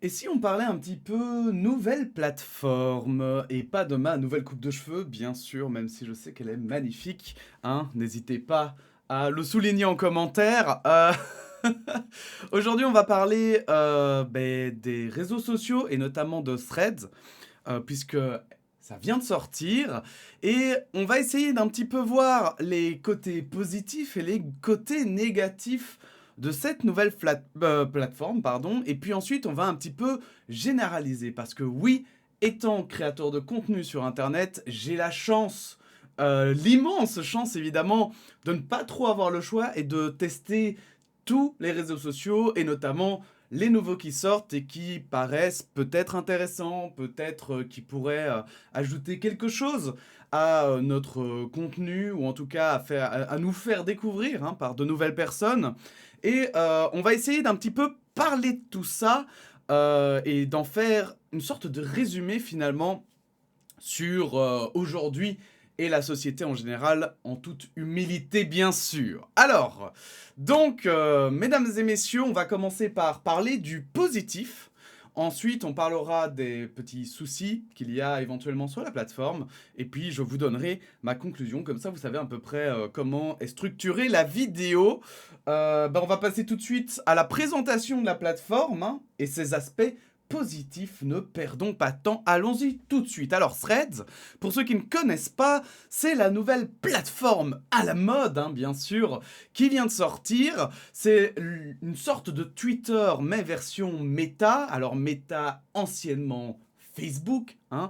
Et si on parlait un petit peu nouvelle plateforme et pas de ma nouvelle coupe de cheveux, bien sûr, même si je sais qu'elle est magnifique, hein, n'hésitez pas à le souligner en commentaire. Aujourd'hui, on va parler des réseaux sociaux et notamment de Threads, puisque ça vient de sortir et on va essayer d'un petit peu voir les côtés positifs et les côtés négatifs de cette nouvelle plateforme, pardon, et puis ensuite on va un petit peu généraliser, parce que oui, étant créateur de contenu sur Internet, j'ai la chance, l'immense chance évidemment, de ne pas trop avoir le choix et de tester tous les réseaux sociaux, et notamment les nouveaux qui sortent et qui paraissent peut-être intéressants, peut-être qui pourraient ajouter quelque chose à notre contenu, ou en tout cas à nous faire découvrir, hein, par de nouvelles personnes. Et on va essayer d'un petit peu parler de tout ça et d'en faire une sorte de résumé finalement sur aujourd'hui et la société en général, en toute humilité bien sûr. Alors, donc, mesdames et messieurs, on va commencer par parler du positif. Ensuite, on parlera des petits soucis qu'il y a éventuellement sur la plateforme. Et puis, je vous donnerai ma conclusion. Comme ça, vous savez à peu près comment est structurée la vidéo. On va passer tout de suite à la présentation de la plateforme, hein, et ses aspects positif, ne perdons pas de temps, allons-y tout de suite. Alors Threads, pour ceux qui ne connaissent pas, c'est la nouvelle plateforme à la mode, hein, bien sûr, qui vient de sortir. C'est une sorte de Twitter, mais version méta. Alors méta, anciennement Facebook, hein,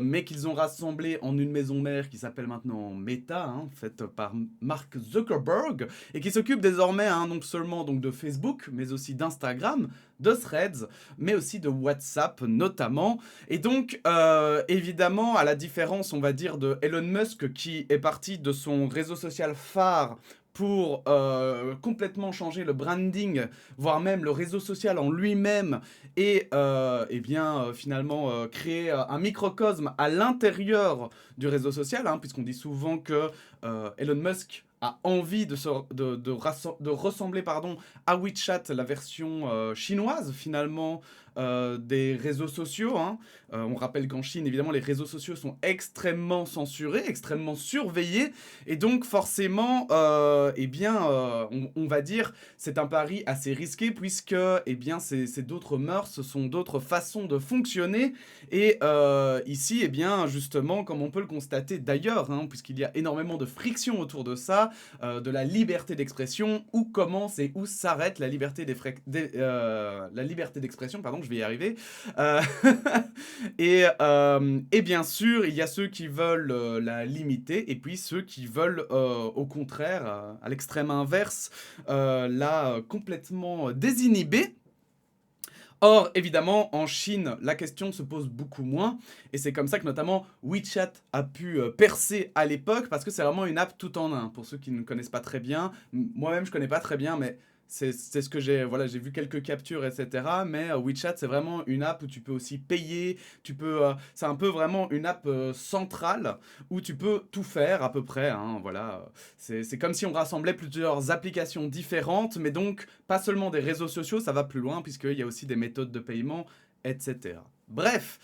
mais qu'ils ont rassemblé en une maison mère qui s'appelle maintenant Meta, hein, faite par Mark Zuckerberg, et qui s'occupe désormais, hein, non seulement donc de Facebook, mais aussi d'Instagram, de Threads, mais aussi de WhatsApp notamment. Et donc, évidemment, à la différence, on va dire, de Elon Musk, qui est parti de son réseau social phare pour complètement changer le branding, voire même le réseau social en lui-même, et finalement créer un microcosme à l'intérieur du réseau social, hein, puisqu'on dit souvent que Elon Musk a envie de ressembler, pardon, à WeChat, la version chinoise finalement des réseaux sociaux, hein. On rappelle qu'en Chine, évidemment, les réseaux sociaux sont extrêmement censurés, extrêmement surveillés, et donc forcément, on va dire, c'est un pari assez risqué, puisque c'est d'autres mœurs, ce sont d'autres façons de fonctionner, et ici, justement, comme on peut le constater d'ailleurs, hein, puisqu'il y a énormément de friction autour de ça, de la liberté d'expression, où commence et où s'arrête la liberté d'expression, pardon, je vais y arriver. Euh, et bien sûr, il y a ceux qui veulent la limiter, et puis ceux qui veulent, au contraire, à l'extrême inverse, la complètement désinhiber. Or, évidemment, en Chine, la question se pose beaucoup moins, et c'est comme ça que notamment WeChat a pu percer à l'époque, parce que c'est vraiment une app tout en un. Pour ceux qui ne connaissent pas très bien, moi-même je connais pas très bien, mais c'est ce que j'ai, voilà, j'ai vu quelques captures, etc. Mais WeChat, c'est vraiment une app où tu peux aussi payer, c'est un peu vraiment une app centrale, où tu peux tout faire à peu près, hein, voilà. C'est comme si on rassemblait plusieurs applications différentes, mais donc pas seulement des réseaux sociaux, ça va plus loin, puisqu'il y a aussi des méthodes de paiement, etc. Bref,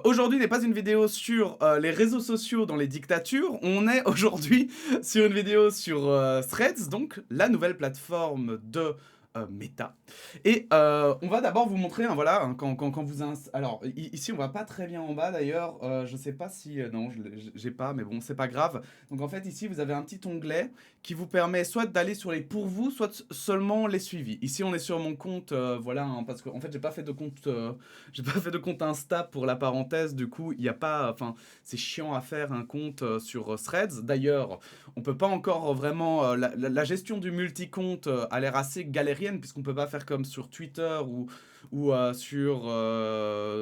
aujourd'hui n'est pas une vidéo sur les réseaux sociaux dans les dictatures, on est aujourd'hui sur une vidéo sur Threads, donc la nouvelle plateforme de Meta. Et on va d'abord vous montrer, hein, voilà, hein, quand vous... Alors, ici, on va pas très bien en bas, d'ailleurs. Je sais pas si... non, j'ai pas, mais bon, c'est pas grave. Donc, en fait, ici, vous avez un petit onglet qui vous permet soit d'aller sur les pour vous, soit seulement les suivis. Ici, on est sur mon compte, voilà, hein, parce qu'en fait, j'ai pas fait de compte... j'ai pas fait de compte Insta pour la parenthèse, du coup, il n'y a pas... Enfin, c'est chiant à faire un compte sur Threads. D'ailleurs, on peut pas encore vraiment... la gestion du multi-compte a l'air assez galérienne, puisqu'on peut pas faire comme sur Twitter ou sur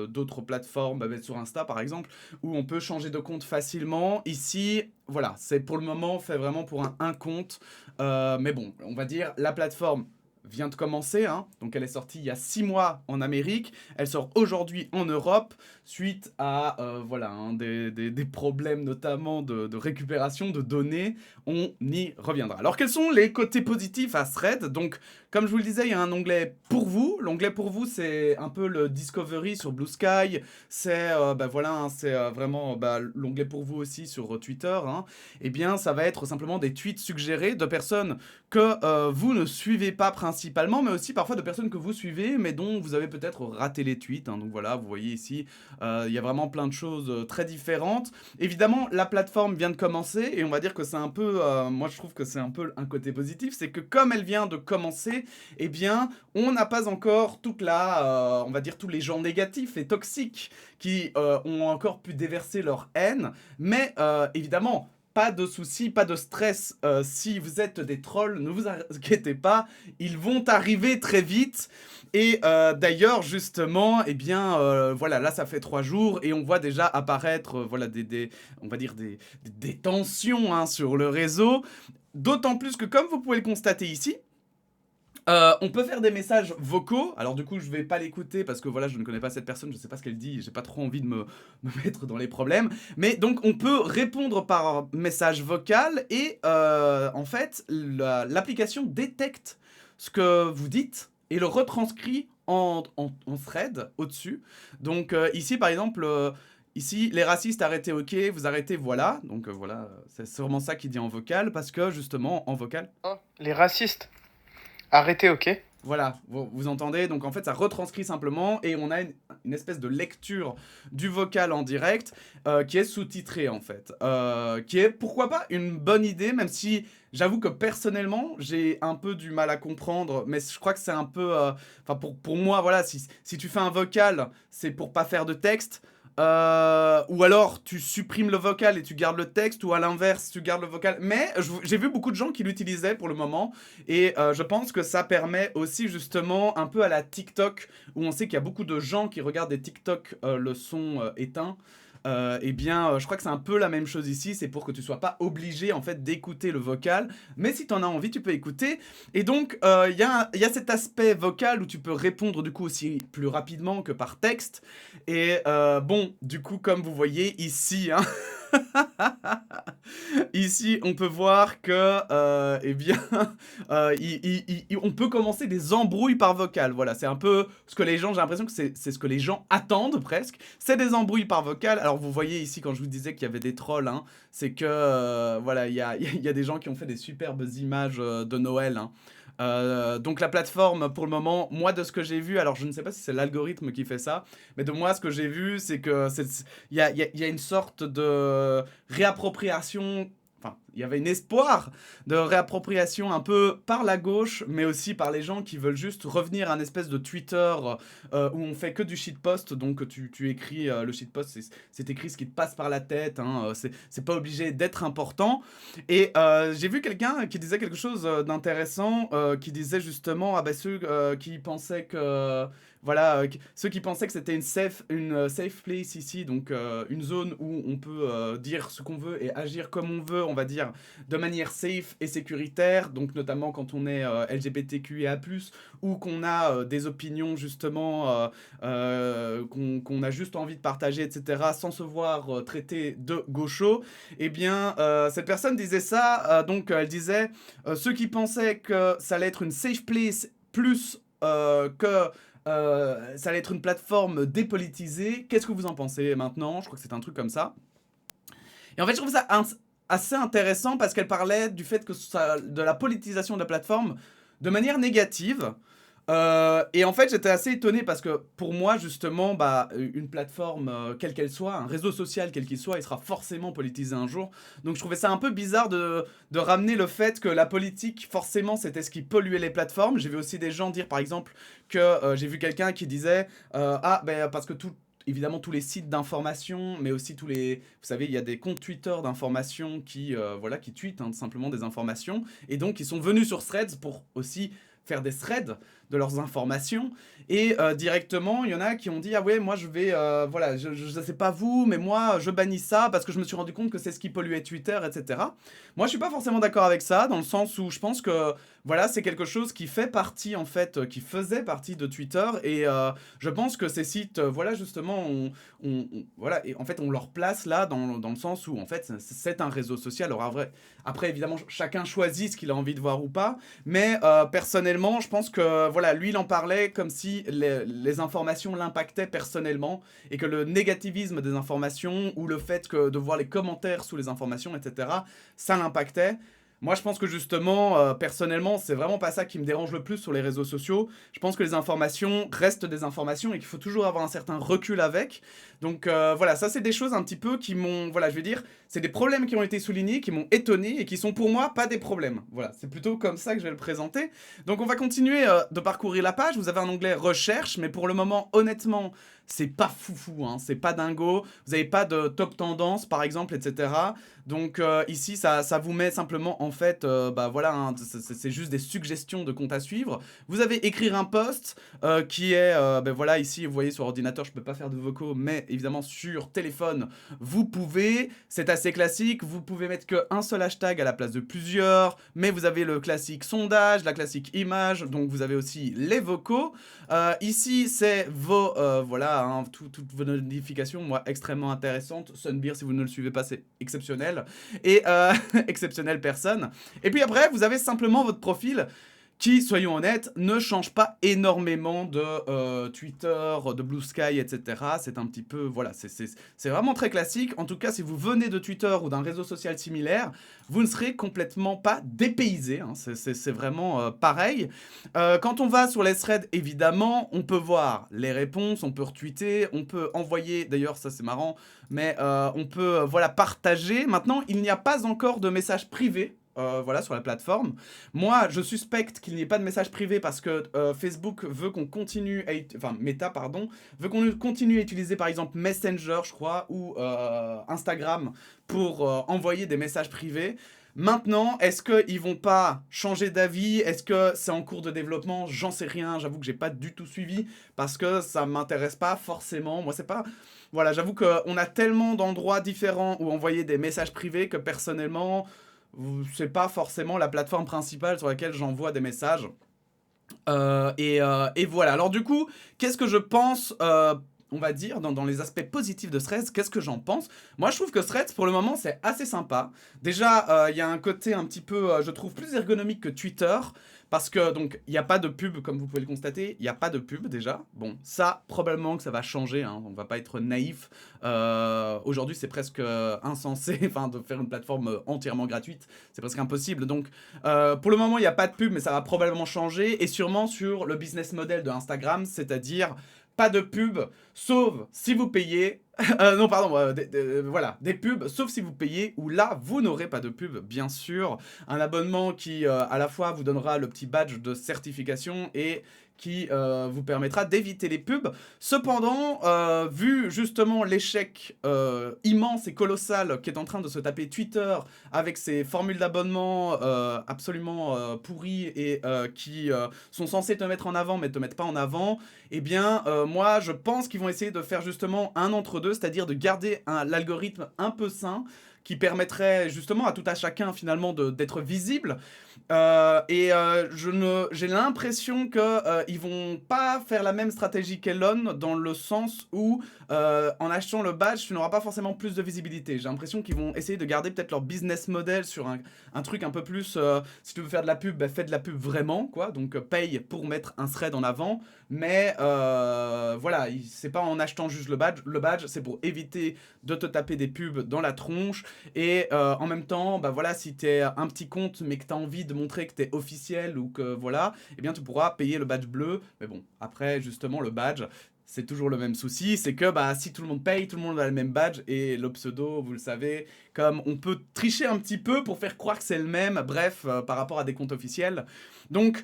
d'autres plateformes, sur Insta par exemple, où on peut changer de compte facilement. Ici, voilà, c'est pour le moment fait vraiment pour un compte. Mais bon, on va dire la plateforme vient de commencer, hein. Donc elle est sortie il y a 6 mois en Amérique, elle sort aujourd'hui en Europe, suite à voilà, hein, des problèmes notamment de récupération de données, on y reviendra. Alors quels sont les côtés positifs à Threads? Donc comme je vous le disais, il y a un onglet pour vous, l'onglet pour vous c'est un peu le Discovery sur Blue Sky, c'est bah, voilà, hein, c'est vraiment bah, l'onglet pour vous aussi sur Twitter, hein. Eh bien ça va être simplement des tweets suggérés de personnes que vous ne suivez pas principalement, mais aussi parfois de personnes que vous suivez, mais dont vous avez peut-être raté les tweets, hein. Donc voilà, vous voyez ici, il y a vraiment plein de choses très différentes. Évidemment, la plateforme vient de commencer, et on va dire que c'est un peu, moi je trouve que c'est un peu un côté positif, c'est que comme elle vient de commencer, eh bien, on n'a pas encore toute la, on va dire tous les gens négatifs et toxiques qui ont encore pu déverser leur haine, mais évidemment, pas de soucis, pas de stress. Si vous êtes des trolls, ne vous inquiétez pas, ils vont arriver très vite. Et d'ailleurs, justement, eh bien, voilà, là, ça fait 3 jours et on voit déjà apparaître, voilà, on va dire des tensions hein, sur le réseau. D'autant plus que, comme vous pouvez le constater ici, on peut faire des messages vocaux. Alors du coup, je vais pas l'écouter parce que voilà, je ne connais pas cette personne, je sais pas ce qu'elle dit, j'ai pas trop envie de me mettre dans les problèmes. Mais donc, on peut répondre par message vocal et en fait, l'application détecte ce que vous dites et le retranscrit en thread au-dessus. Donc ici, par exemple... ici, les racistes, arrêtez, ok, vous arrêtez, voilà. Donc voilà, c'est sûrement ça qu'il dit en vocal, parce que justement, en vocal... Oh, les racistes. Arrêtez, ok? Voilà, vous entendez, donc en fait ça retranscrit simplement et on a une espèce de lecture du vocal en direct qui est sous-titrée en fait. Qui est pourquoi pas une bonne idée, même si j'avoue que personnellement j'ai un peu du mal à comprendre, mais je crois que c'est un peu... Enfin pour moi, voilà, si tu fais un vocal, c'est pour pas faire de texte. Ou alors tu supprimes le vocal et tu gardes le texte, ou à l'inverse tu gardes le vocal. Mais j'ai vu beaucoup de gens qui l'utilisaient pour le moment, et je pense que ça permet aussi justement un peu à la TikTok, où on sait qu'il y a beaucoup de gens qui regardent des TikTok le son éteint. Eh bien, je crois que c'est un peu la même chose ici, c'est pour que tu sois pas obligé en fait d'écouter le vocal, mais si tu en as envie, tu peux écouter. Et donc, il y a cet aspect vocal où tu peux répondre du coup aussi plus rapidement que par texte. Et bon, du coup, comme vous voyez ici, hein, ici, on peut voir que, eh bien, on peut commencer des embrouilles par vocal. Voilà, c'est un peu ce que les gens, j'ai l'impression que c'est ce que les gens attendent presque. C'est des embrouilles par vocal. Alors, vous voyez ici, quand je vous disais qu'il y avait des trolls, hein, c'est que, voilà, il y a des gens qui ont fait des superbes images de Noël, hein. Donc la plateforme pour le moment, moi de ce que j'ai vu, alors je ne sais pas si c'est l'algorithme qui fait ça, mais de moi ce que j'ai vu c'est que il y a une sorte de réappropriation, enfin il y avait un espoir de réappropriation un peu par la gauche, mais aussi par les gens qui veulent juste revenir à un espèce de Twitter où on fait que du shitpost, donc tu écris le shitpost, c'est écrit ce qui te passe par la tête, hein, c'est pas obligé d'être important. Et j'ai vu quelqu'un qui disait quelque chose d'intéressant, qui disait justement, ah bah ceux qui pensaient que... Voilà, ceux qui pensaient que c'était une safe place ici, donc une zone où on peut dire ce qu'on veut et agir comme on veut, on va dire, de manière safe et sécuritaire, donc notamment quand on est LGBTQIA+, ou qu'on a des opinions justement qu'on a juste envie de partager, etc., sans se voir traité de gaucho. Eh bien, cette personne disait ça, donc elle disait ceux qui pensaient que ça allait être une safe place plus que ça allait être une plateforme dépolitisée. Qu'est-ce que vous en pensez maintenant? Je crois que c'est un truc comme ça. Et en fait, je trouve ça assez intéressant parce qu'elle parlait du fait que de la politisation de la plateforme de manière négative. Et en fait, j'étais assez étonné parce que pour moi, justement, bah, une plateforme, quelle qu'elle soit, un réseau social quel qu'il soit, il sera forcément politisé un jour. Donc je trouvais ça un peu bizarre de ramener le fait que la politique, forcément, c'était ce qui polluait les plateformes. J'ai vu aussi des gens dire, par exemple, que j'ai vu quelqu'un qui disait ah, ben parce que évidemment tous les sites d'information, mais aussi tous les... Vous savez, il y a des comptes Twitter d'information qui, voilà, qui tweetent hein, simplement des informations. Et donc, ils sont venus sur Threads pour aussi faire des threads. de leurs informations. Et directement, il y en a qui ont dit: ah ouais, moi je vais, voilà, je sais pas vous, mais moi je bannis ça parce que je me suis rendu compte que c'est ce qui polluait Twitter, etc. Moi je suis pas forcément d'accord avec ça, dans le sens où je pense que voilà, c'est quelque chose qui fait partie en fait, qui faisait partie de Twitter, et je pense que ces sites, voilà, justement, voilà, et en fait on leur place là dans le sens où en fait c'est un réseau social. Alors après évidemment chacun choisit ce qu'il a envie de voir ou pas, mais personnellement je pense que voilà, lui il en parlait comme si les informations l'impactaient personnellement, et que le négativisme des informations ou le fait que de voir les commentaires sous les informations, etc., ça l'impactait. Moi, je pense que justement, personnellement, c'est vraiment pas ça qui me dérange le plus sur les réseaux sociaux. Je pense que les informations restent des informations et qu'il faut toujours avoir un certain recul avec. Donc voilà, ça c'est des choses un petit peu qui m'ont, voilà, je veux dire, c'est des problèmes qui ont été soulignés, qui m'ont étonné et qui sont pour moi pas des problèmes. Voilà, c'est plutôt comme ça que je vais le présenter. Donc on va continuer de parcourir la page. Vous avez un onglet recherche, mais pour le moment, honnêtement, c'est pas foufou, hein, c'est pas dingo. Vous n'avez pas de top tendance, par exemple, etc. Donc ici, ça vous met simplement, en fait, bah voilà, hein, c'est juste des suggestions de comptes à suivre. Vous avez écrire un post qui est, ben voilà, ici, vous voyez sur ordinateur, je peux pas faire de vocaux, mais évidemment sur téléphone, vous pouvez. C'est assez classique, vous pouvez mettre qu'un seul hashtag à la place de plusieurs, mais vous avez le classique sondage, la classique image, donc vous avez aussi les vocaux. Ici, c'est vos, voilà, hein, toutes vos notifications, moi, extrêmement intéressantes. Sunbeer, si vous ne le suivez pas, c'est exceptionnel. Et exceptionnelle personne. Et puis après, vous avez simplement votre profil qui, soyons honnêtes, ne change pas énormément de Twitter, de Blue Sky, etc. C'est un petit peu, voilà, c'est vraiment très classique. En tout cas, si vous venez de Twitter ou d'un réseau social similaire, vous ne serez complètement pas dépaysé, hein. C'est vraiment pareil. Quand on va sur les threads, évidemment, on peut voir les réponses, on peut retweeter, on peut envoyer, d'ailleurs ça c'est marrant, mais on peut voilà, partager. Maintenant, il n'y a pas encore de messages privés. Voilà, sur la plateforme. Moi, je suspecte qu'il n'y ait pas de message privé parce que Facebook veut qu'on continue enfin, Meta, pardon, veut qu'on continue à utiliser par exemple Messenger, je crois, ou Instagram pour envoyer des messages privés. Maintenant, est-ce qu'ils vont pas changer d'avis? Est-ce que c'est en cours de développement? J'en sais rien, j'avoue que j'ai pas du tout suivi parce que ça m'intéresse pas forcément. Moi, c'est pas... Voilà, j'avoue qu'on a tellement d'endroits différents où envoyer des messages privés que personnellement, c'est pas forcément la plateforme principale sur laquelle j'envoie des messages. Et voilà. Alors du coup, qu'est-ce que je pense, on va dire, dans les aspects positifs de Threads, qu'est-ce que j'en pense? Moi, je trouve que Threads, pour le moment, c'est assez sympa. Déjà, il y a un côté un petit peu, je trouve, plus ergonomique que Twitter. Parce que, donc, il n'y a pas de pub, comme vous pouvez le constater. Il n'y a pas de pub, déjà. Bon, ça, probablement que ça va changer, hein. On va pas être naïf. Aujourd'hui, c'est presque insensé enfin, de faire une plateforme entièrement gratuite. C'est presque impossible. Donc, pour le moment, il n'y a pas de pub, mais ça va probablement changer. Et sûrement sur le business model de Instagram, c'est-à-dire pas de pub, sauf si vous payez. Non, pardon, voilà, des pubs, sauf si vous payez, où là, vous n'aurez pas de pub, bien sûr. Un abonnement qui, à la fois, vous donnera le petit badge de certification et qui vous permettra d'éviter les pubs. Cependant, vu justement l'échec immense et colossal qu'est en train de se taper Twitter avec ses formules d'abonnement absolument pourries et qui sont censées te mettre en avant mais te mettent pas en avant, eh bien moi je pense qu'ils vont essayer de faire justement un entre-deux, c'est-à-dire de garder l'algorithme un peu sain qui permettrait justement à tout à chacun finalement d'être visible. J'ai l'impression qu'ils vont pas faire la même stratégie qu'Elon, dans le sens où en achetant le badge, tu n'auras pas forcément plus de visibilité. J'ai l'impression qu'ils vont essayer de garder peut-être leur business model sur un truc un peu plus, si tu veux faire de la pub, bah, fais de la pub vraiment, quoi. Donc paye pour mettre un thread en avant. Mais voilà, c'est pas en achetant juste le badge. Le badge, c'est pour éviter de te taper des pubs dans la tronche. Et en même temps, bah voilà, si t'es un petit compte mais que t'as envie de montrer que t'es officiel ou que voilà, eh bien tu pourras payer le badge bleu. Mais bon, après justement le badge, c'est toujours le même souci, c'est que bah si tout le monde paye, tout le monde a le même badge, et le pseudo, vous le savez, comme on peut tricher un petit peu pour faire croire que c'est le même, bref, par rapport à des comptes officiels. Donc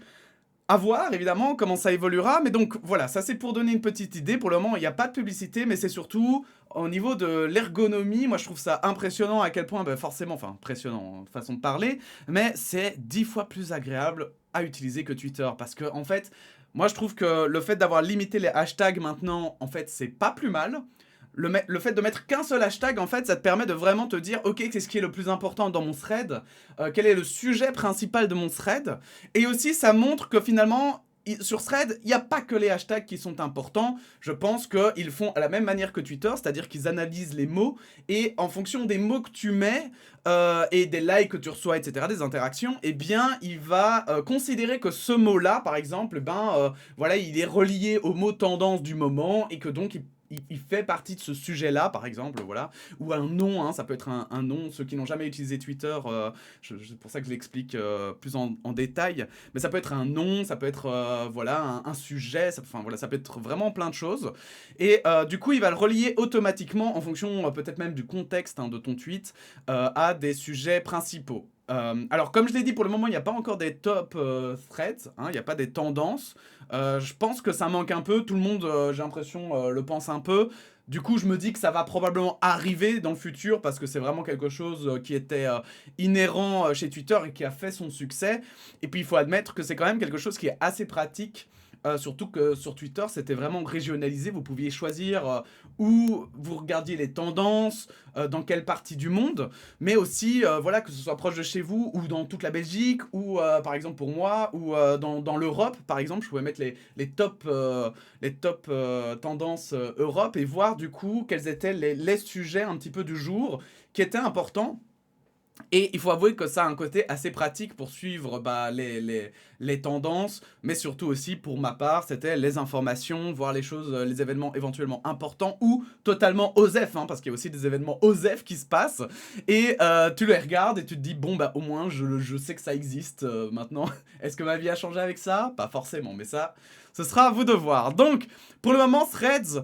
à voir, évidemment, comment ça évoluera. Mais donc, voilà, ça c'est pour donner une petite idée. Pour le moment, il n'y a pas de publicité, mais c'est surtout au niveau de l'ergonomie. Moi, je trouve ça impressionnant à quel point, ben, forcément, enfin, impressionnant, façon de parler, mais c'est 10 fois plus agréable à utiliser que Twitter. Parce que, en fait, Moi, je trouve que le fait d'avoir limité les hashtags maintenant, en fait, c'est pas plus mal. Le fait de mettre qu'un seul hashtag, en fait, ça te permet de vraiment te dire, ok, c'est ce qui est le plus important dans mon thread, quel est le sujet principal de mon thread, et aussi ça montre que finalement, sur Thread, il n'y a pas que les hashtags qui sont importants. Je pense qu'ils font à la même manière que Twitter, c'est-à-dire qu'ils analysent les mots, et en fonction des mots que tu mets, et des likes que tu reçois, etc., des interactions, eh bien, il va considérer que ce mot-là, par exemple, voilà, il est relié au mot tendance du moment, et que donc il fait partie de ce sujet-là, par exemple, voilà. Ou un nom, hein, ça peut être un nom. Ceux qui n'ont jamais utilisé Twitter, c'est pour ça que je l'explique plus en détail. Mais ça peut être un nom, ça peut être voilà, un sujet, enfin voilà, ça peut être vraiment plein de choses. Et du coup, il va le relier automatiquement en fonction peut-être même du contexte de ton tweet à des sujets principaux. Alors, comme je l'ai dit, pour le moment, il n'y a pas encore des top threads, hein, il n'y a pas des tendances. Je pense que ça manque un peu, tout le monde, j'ai l'impression, le pense un peu. Du coup, je me dis que ça va probablement arriver dans le futur parce que c'est vraiment quelque chose qui était inhérent chez Twitter et qui a fait son succès. Et puis, il faut admettre que c'est quand même quelque chose qui est assez pratique. Surtout que sur Twitter, c'était vraiment régionalisé. Vous pouviez choisir où vous regardiez les tendances, dans quelle partie du monde, mais aussi, voilà, que ce soit proche de chez vous ou dans toute la Belgique, ou par exemple pour moi, ou dans l'Europe, par exemple, je pouvais mettre les top tendances Europe et voir du coup quels étaient les sujets un petit peu du jour qui étaient importants. Et il faut avouer que ça a un côté assez pratique pour suivre les tendances, mais surtout aussi pour ma part, c'était les informations, voir les choses, les événements éventuellement importants ou totalement OSEF, hein, parce qu'il y a aussi des événements OSEF qui se passent, et tu les regardes et tu te dis, bon bah au moins je sais que ça existe maintenant. Est-ce que ma vie a changé avec ça? Pas forcément, mais ça, ce sera à vous de voir. Donc, pour le moment, Threads,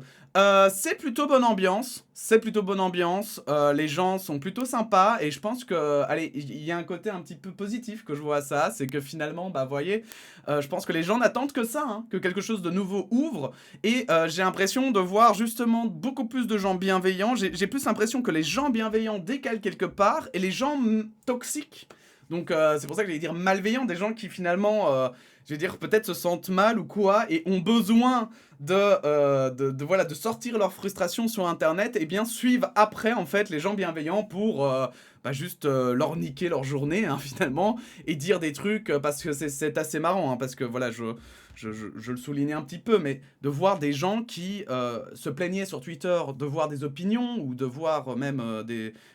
c'est plutôt bonne ambiance. C'est plutôt bonne ambiance. Les gens sont plutôt sympas. Et je pense que, allez, il y a un côté un petit peu positif que je vois à ça. C'est que finalement, bah, vous voyez, je pense que les gens n'attendent que ça, hein, que quelque chose de nouveau ouvre. Et j'ai l'impression de voir justement beaucoup plus de gens bienveillants. J'ai plus l'impression que les gens bienveillants décalent quelque part et les gens toxiques. Donc c'est pour ça que j'allais dire malveillants, des gens qui finalement, je vais dire, peut-être se sentent mal ou quoi, et ont besoin voilà, de sortir leur frustration sur Internet, et bien suivent après, en fait, les gens bienveillants pour juste leur niquer leur journée, hein, finalement, et dire des trucs, parce que c'est assez marrant, hein, parce que voilà, je le soulignais un petit peu, mais de voir des gens qui se plaignaient sur Twitter, de voir des opinions, ou de voir même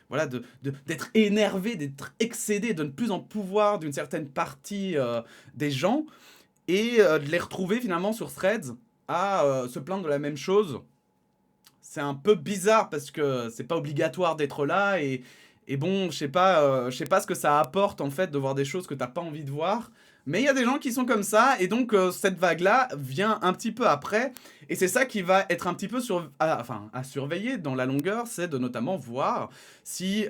voilà, d'être énervé, d'être excédé, de ne plus en pouvoir d'une certaine partie des gens, et de les retrouver finalement sur Threads à se plaindre de la même chose. C'est un peu bizarre parce que c'est pas obligatoire d'être là, et bon, je sais pas ce que ça apporte en fait de voir des choses que t'as pas envie de voir. Mais il y a des gens qui sont comme ça, et donc cette vague-là vient un petit peu après. Et c'est ça qui va être un petit peu à surveiller dans la longueur, c'est de notamment voir si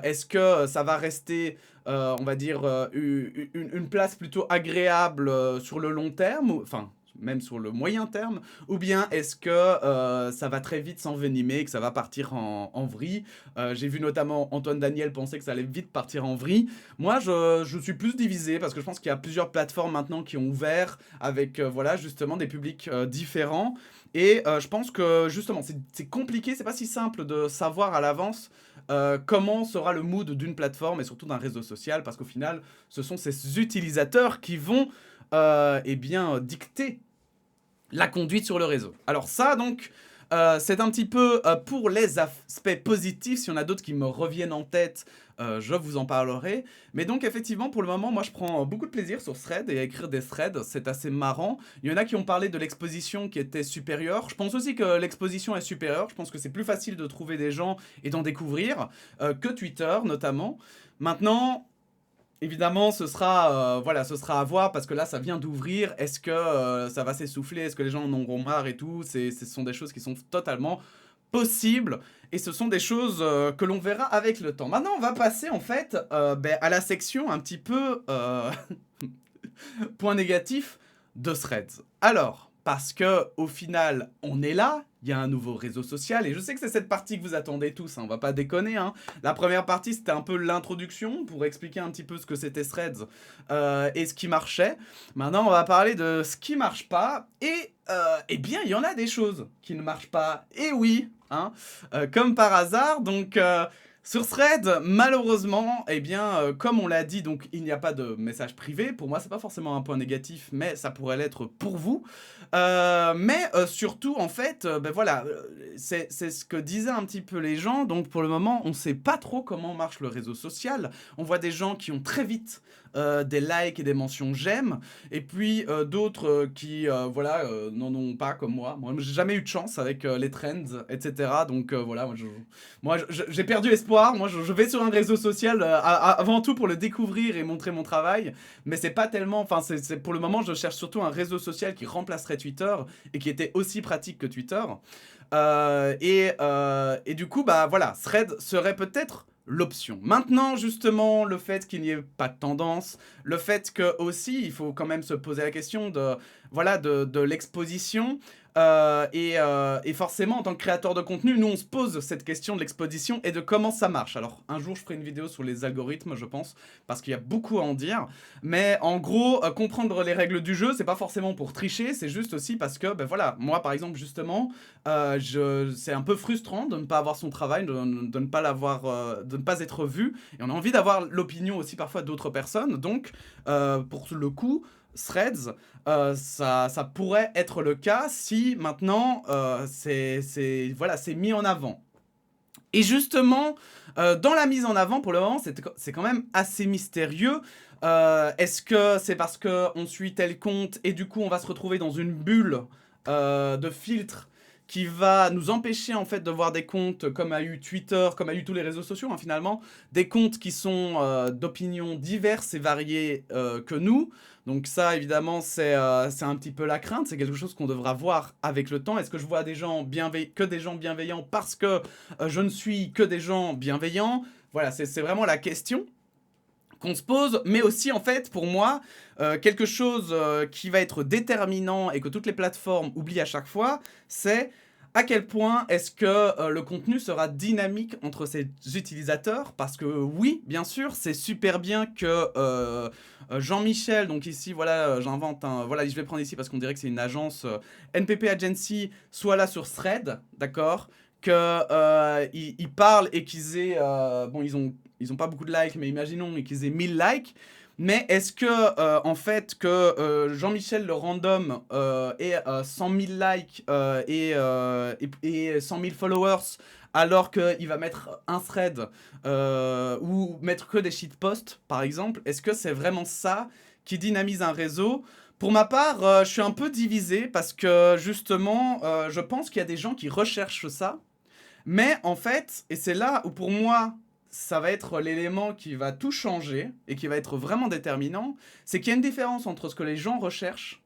est-ce que ça va rester, on va dire, une place plutôt agréable sur le long terme, enfin même sur le moyen terme, ou bien est-ce que ça va très vite s'envenimer, que ça va partir en vrille. J'ai vu notamment Antoine Daniel penser que ça allait vite partir en vrille. Moi, je suis plus divisé, parce que je pense qu'il y a plusieurs plateformes maintenant qui ont ouvert avec, voilà, justement des publics différents. Et je pense que, justement, c'est compliqué, c'est pas si simple de savoir à l'avance comment sera le mood d'une plateforme et surtout d'un réseau social, parce qu'au final, ce sont ces utilisateurs qui vont eh bien, dicter la conduite sur le réseau. Alors ça, donc, c'est un petit peu pour les aspects positifs. Si on a d'autres qui me reviennent en tête, je vous en parlerai. Mais donc, effectivement, pour le moment, moi, je prends beaucoup de plaisir sur Thread et à écrire des threads. C'est assez marrant. Il y en a qui ont parlé de l'exposition qui était supérieure. Je pense aussi que l'exposition est supérieure. Je pense que c'est plus facile de trouver des gens et d'en découvrir que Twitter, notamment. Maintenant, évidemment, ce sera à voir, parce que là, ça vient d'ouvrir. Est-ce que ça va s'essouffler? Est-ce que les gens en auront marre et tout? Ce sont des choses qui sont totalement possibles, et ce sont des choses que l'on verra avec le temps. Maintenant, on va passer en fait à la section un petit peu point négatif de Threads. Alors, parce que au final, on est là, il y a un nouveau réseau social, et je sais que c'est cette partie que vous attendez tous, hein, on va pas déconner. Hein. La première partie, c'était un peu l'introduction, pour expliquer un petit peu ce que c'était Threads et ce qui marchait. Maintenant, on va parler de ce qui marche pas, et eh bien, il y en a des choses qui ne marchent pas, et oui, hein, comme par hasard, donc... sur Threads, malheureusement, eh bien, comme on l'a dit, donc il n'y a pas de message privé. Pour moi, c'est pas forcément un point négatif, mais ça pourrait l'être pour vous. Mais surtout, en fait, ben voilà, c'est ce que disaient un petit peu les gens. Donc pour le moment, on sait pas trop comment marche le réseau social. On voit des gens qui ont très vite des likes et des mentions j'aime, et puis d'autres qui, voilà, n'en ont pas comme moi. Moi, j'ai jamais eu de chance avec les trends, etc. Donc voilà, moi, j'ai perdu espoir. Moi, je vais sur un réseau social avant tout pour le découvrir et montrer mon travail. Mais c'est pas tellement... Enfin, pour le moment, je cherche surtout un réseau social qui remplacerait Twitter et qui était aussi pratique que Twitter. Et du coup, bah voilà, Thread serait peut-être l'option. Maintenant, justement, le fait qu'il n'y ait pas de tendance, le fait que aussi, il faut quand même se poser la question de, voilà, de l'exposition. Et forcément, en tant que créateur de contenu, nous on se pose cette question de l'exposition et de comment ça marche. Alors, un jour, je ferai une vidéo sur les algorithmes, je pense, parce qu'il y a beaucoup à en dire. Mais en gros, comprendre les règles du jeu, c'est pas forcément pour tricher, c'est juste aussi parce que, ben voilà, moi par exemple, justement, c'est un peu frustrant de ne pas avoir son travail, de ne pas l'avoir, de ne pas être vu. Et on a envie d'avoir l'opinion aussi parfois d'autres personnes. Donc, pour le coup, Threads, ça pourrait être le cas si maintenant voilà, c'est mis en avant. Et justement, dans la mise en avant, pour le moment, c'est quand même assez mystérieux. Est-ce que c'est parce qu'on suit tel compte et du coup on va se retrouver dans une bulle de filtres qui va nous empêcher en fait de voir des comptes comme a eu Twitter, comme a eu tous les réseaux sociaux hein, finalement, des comptes qui sont d'opinions diverses et variées que nous. Donc ça évidemment c'est un petit peu la crainte, c'est quelque chose qu'on devra voir avec le temps. Est-ce que je vois que des gens bienveillants parce que je ne suis que des gens bienveillants? Voilà, c'est vraiment la question qu'on se pose, mais aussi en fait pour moi quelque chose qui va être déterminant et que toutes les plateformes oublient à chaque fois, c'est à quel point est-ce que le contenu sera dynamique entre ses utilisateurs. Parce que oui, bien sûr, c'est super bien que Jean-Michel, donc ici voilà, j'invente voilà, je vais prendre ici parce qu'on dirait que c'est une agence NPP Agency, soit là sur Thread, d'accord, que ils parlent et qu'ils aient bon ils ont pas beaucoup de likes, mais imaginons qu'ils aient 1000 likes. Mais est-ce que, en fait, que Jean-Michel le random ait 100 000 likes et 100 000 followers, alors qu'il va mettre un thread ou mettre que des shitposts, par exemple, est-ce que c'est vraiment ça qui dynamise un réseau? Pour ma part, je suis un peu divisé parce que, justement, je pense qu'il y a des gens qui recherchent ça. Mais en fait, et c'est là où pour moi, ça va être l'élément qui va tout changer et qui va être vraiment déterminant, c'est qu'il y a une différence entre ce que les gens recherchent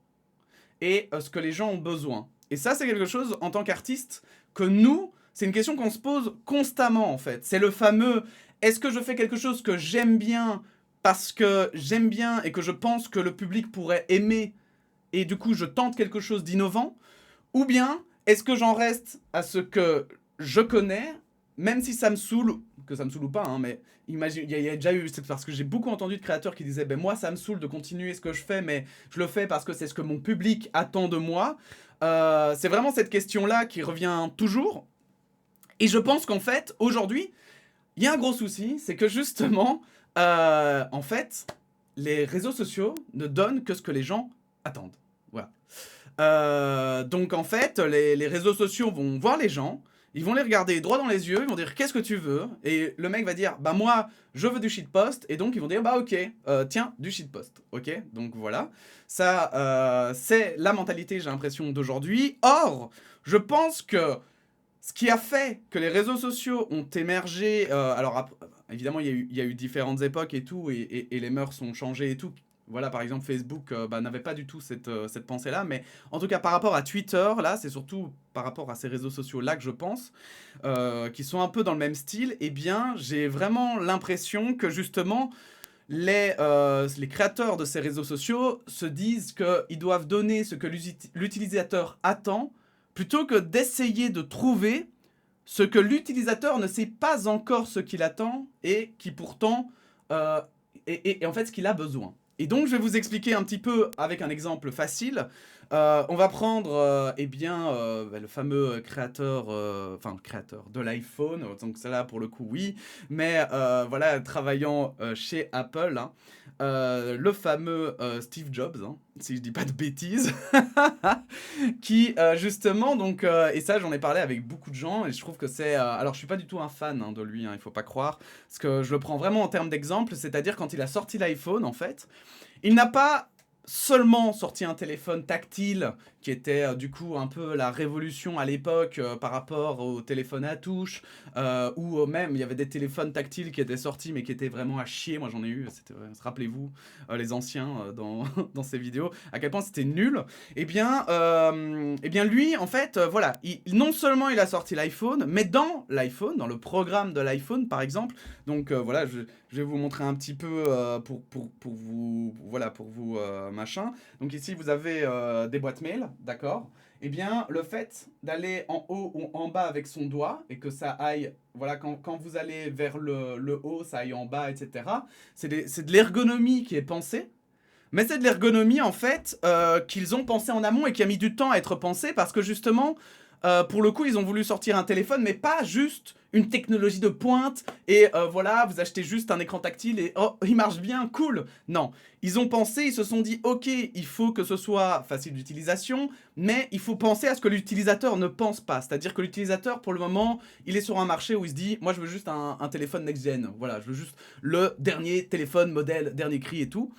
et ce que les gens ont besoin. Et ça, c'est quelque chose, en tant qu'artiste, que nous, c'est une question qu'on se pose constamment, en fait. C'est le fameux, est-ce que je fais quelque chose que j'aime bien parce que j'aime bien et que je pense que le public pourrait aimer, et du coup, je tente quelque chose d'innovant, ou bien, est-ce que j'en reste à ce que je connais, même si ça me saoule, que ça me saoule ou pas, hein, mais imagine, il y a déjà eu, c'est parce que j'ai beaucoup entendu de créateurs qui disaient, ben moi ça me saoule de continuer ce que je fais, mais je le fais parce que c'est ce que mon public attend de moi. C'est vraiment cette question-là qui revient toujours. Et je pense qu'en fait, aujourd'hui, il y a un gros souci, c'est que justement, en fait, les réseaux sociaux ne donnent que ce que les gens attendent. Voilà. Donc en fait, les réseaux sociaux vont voir les gens, ils vont les regarder droit dans les yeux, ils vont dire qu'est-ce que tu veux, et le mec va dire bah moi je veux du shitpost, et donc ils vont dire bah ok, tiens du shitpost, ok, donc voilà, ça c'est la mentalité j'ai l'impression d'aujourd'hui. Or, je pense que ce qui a fait que les réseaux sociaux ont émergé, alors évidemment il y a eu différentes époques et tout, et les mœurs ont changé et tout. Voilà, par exemple, Facebook n'avait pas du tout cette pensée-là, mais en tout cas, par rapport à Twitter, là, c'est surtout par rapport à ces réseaux sociaux-là que je pense, qui sont un peu dans le même style, eh bien, j'ai vraiment l'impression que, justement, les créateurs de ces réseaux sociaux se disent qu'ils doivent donner ce que l'utilisateur attend plutôt que d'essayer de trouver ce que l'utilisateur ne sait pas encore ce qu'il attend et qui pourtant et en fait ce qu'il a besoin. Et donc je vais vous expliquer un petit peu avec un exemple facile. On va prendre le fameux créateur, créateur de l'iPhone, donc celle-là pour le coup oui, mais voilà, travaillant chez Apple, hein, le fameux Steve Jobs, hein, si je dis pas de bêtises, qui justement, donc, et ça j'en ai parlé avec beaucoup de gens, et je trouve que c'est... alors je suis pas du tout un fan hein, de lui, hein, il faut pas croire, parce que je le prends vraiment en termes d'exemple, c'est-à-dire quand il a sorti l'iPhone en fait, il n'a pas seulement sorti un téléphone tactile qui était du coup un peu la révolution à l'époque par rapport au téléphone à touche ou même il y avait des téléphones tactiles qui étaient sortis mais qui étaient vraiment à chier. Moi j'en ai eu, rappelez-vous les anciens dans, dans ces vidéos à quel point c'était nul. Eh bien lui en fait voilà, non seulement il a sorti l'iPhone, mais dans l'iPhone, dans le programme de l'iPhone par exemple, donc voilà, je vais vous montrer un petit peu pour vous, voilà, pour vous machin. Donc ici vous avez des boîtes mail, d'accord. Eh bien le fait d'aller en haut ou en bas avec son doigt et que ça aille, voilà, quand vous allez vers le haut, ça aille en bas, etc. C'est de l'ergonomie qui est pensée. Mais c'est de l'ergonomie en fait qu'ils ont pensé en amont et qui a mis du temps à être pensé parce que justement, pour le coup, ils ont voulu sortir un téléphone, mais pas juste une technologie de pointe et voilà, vous achetez juste un écran tactile et oh, il marche bien, cool. Non, ils ont pensé, ils se sont dit, ok, il faut que ce soit facile d'utilisation, mais il faut penser à ce que l'utilisateur ne pense pas. C'est-à-dire que l'utilisateur, pour le moment, il est sur un marché où il se dit, moi je veux juste un téléphone next-gen, voilà, je veux juste le dernier téléphone, modèle, dernier cri et tout.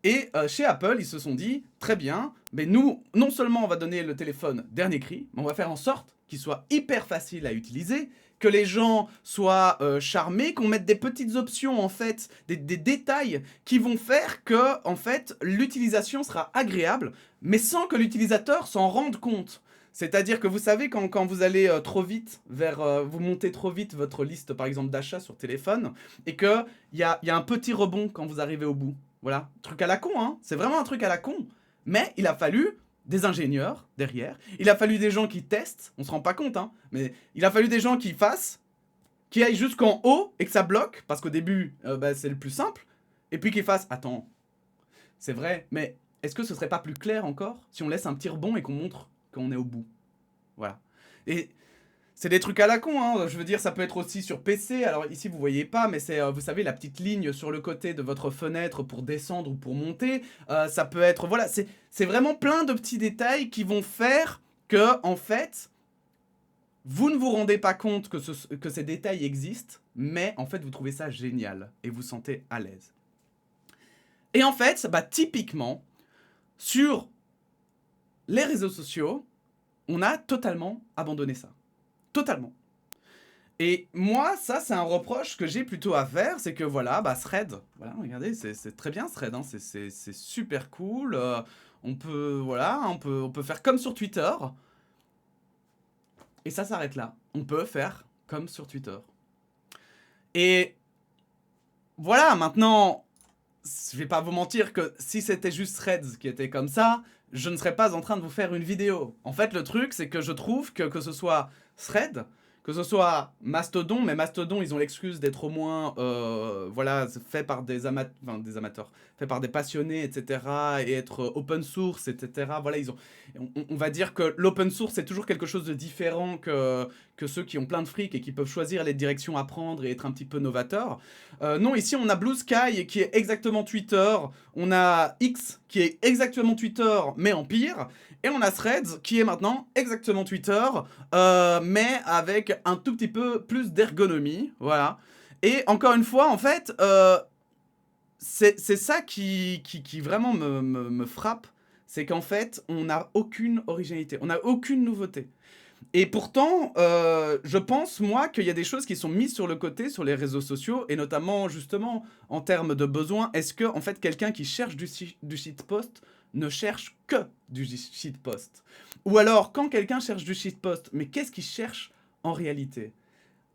Et chez Apple, ils se sont dit, très bien, mais nous, non seulement on va donner le téléphone dernier cri, mais on va faire en sorte qu'il soit hyper facile à utiliser, que les gens soient charmés, qu'on mette des petites options, en fait, des détails qui vont faire que, en fait, l'utilisation sera agréable, mais sans que l'utilisateur s'en rende compte. C'est-à-dire que vous savez, quand vous allez trop vite vous montez trop vite votre liste, par exemple, d'achats sur téléphone, et qu'il y a un petit rebond quand vous arrivez au bout. Voilà, truc à la con, hein. C'est vraiment un truc à la con. Mais il a fallu des ingénieurs derrière. Il a fallu des gens qui testent. On se rend pas compte, hein. Mais il a fallu des gens qui fassent, qui aillent jusqu'en haut et que ça bloque. Parce qu'au début, c'est le plus simple. Et puis qu'ils fassent, attends, c'est vrai, mais est-ce que ce serait pas plus clair encore si on laisse un petit rebond et qu'on montre qu'on est au bout? Voilà. Et c'est des trucs à la con, hein. Je veux dire, ça peut être aussi sur PC. Alors ici, vous voyez pas, mais c'est, vous savez, la petite ligne sur le côté de votre fenêtre pour descendre ou pour monter. Ça peut être, voilà, c'est vraiment plein de petits détails qui vont faire que, en fait, vous ne vous rendez pas compte que ces détails existent, mais en fait, vous trouvez ça génial et vous sentez à l'aise. Et en fait, bah, typiquement, sur les réseaux sociaux, on a totalement abandonné ça. Totalement. Et moi, ça, c'est un reproche que j'ai plutôt à faire, c'est que voilà, bah Thread, voilà, regardez, c'est très bien Thread, hein, c'est super cool, on peut, voilà, on peut faire comme sur Twitter, et ça s'arrête là. On peut faire comme sur Twitter. Et voilà, maintenant, je vais pas vous mentir que si c'était juste Threads qui était comme ça, je ne serais pas en train de vous faire une vidéo. En fait, le truc, c'est que je trouve que ce soit Thread, que ce soit Mastodon, mais Mastodon, ils ont l'excuse d'être au moins, voilà, fait par des amateurs, fait par des passionnés, etc., et être open source, etc. Voilà, on va dire que l'open source, c'est toujours quelque chose de différent que ceux qui ont plein de fric et qui peuvent choisir les directions à prendre et être un petit peu novateurs. Non, ici, on a Blue Sky, qui est exactement Twitter, on a X, qui est exactement Twitter, mais en pire, et on a Threads, qui est maintenant exactement Twitter, mais avec un tout petit peu plus d'ergonomie, voilà. Et encore une fois, en fait, c'est ça qui vraiment me frappe, c'est qu'en fait, on n'a aucune originalité, on n'a aucune nouveauté. Et pourtant, je pense, moi, qu'il y a des choses qui sont mises sur le côté sur les réseaux sociaux, et notamment, justement, en termes de besoins. Est-ce que, en fait, quelqu'un qui cherche du shitpost ne cherche que du shitpost? Ou alors, quand quelqu'un cherche du shitpost, mais qu'est-ce qu'il cherche en réalité?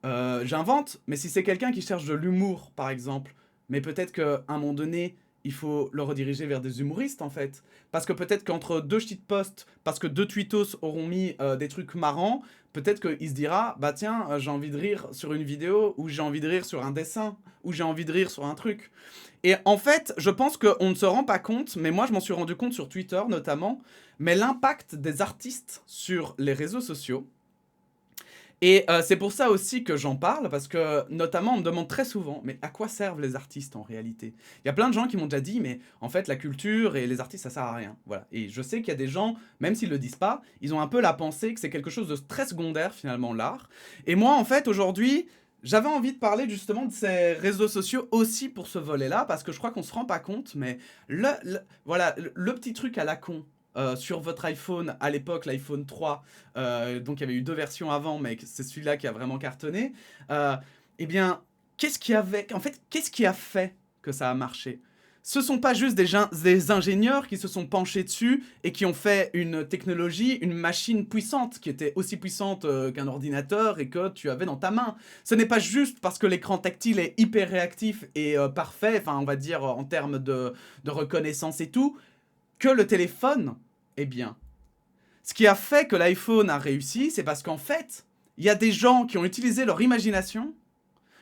J'invente, mais si c'est quelqu'un qui cherche de l'humour, par exemple, mais peut-être qu'à un moment donné, il faut le rediriger vers des humoristes, en fait. Parce que peut-être qu'entre deux shitposts, parce que deux tweetos auront mis des trucs marrants, peut-être qu'il se dira, bah tiens, j'ai envie de rire sur une vidéo, ou j'ai envie de rire sur un dessin, ou j'ai envie de rire sur un truc. Et en fait, je pense qu'on ne se rend pas compte, mais moi je m'en suis rendu compte sur Twitter notamment, mais l'impact des artistes sur les réseaux sociaux. Et c'est pour ça aussi que j'en parle, parce que notamment on me demande très souvent, mais à quoi servent les artistes en réalité? Il y a plein de gens qui m'ont déjà dit, mais en fait la culture et les artistes ça sert à rien. Voilà. Et je sais qu'il y a des gens, même s'ils le disent pas, ils ont un peu la pensée que c'est quelque chose de très secondaire finalement l'art. Et moi en fait aujourd'hui, j'avais envie de parler justement de ces réseaux sociaux aussi pour ce volet-là, parce que je crois qu'on se rend pas compte, mais voilà, le petit truc à la con. Sur votre iPhone, à l'époque l'iPhone 3, donc il y avait eu deux versions avant, mais c'est celui-là qui a vraiment cartonné. Eh bien, qu'est-ce qui a fait que ça a marché? Ce sont pas juste des ingénieurs qui se sont penchés dessus et qui ont fait une technologie, une machine puissante, qui était aussi puissante qu'un ordinateur et que tu avais dans ta main. Ce n'est pas juste parce que l'écran tactile est hyper réactif et parfait, enfin on va dire en termes de reconnaissance et tout, que le téléphone est bien. Ce qui a fait que l'iPhone a réussi, c'est parce qu'en fait, il y a des gens qui ont utilisé leur imagination.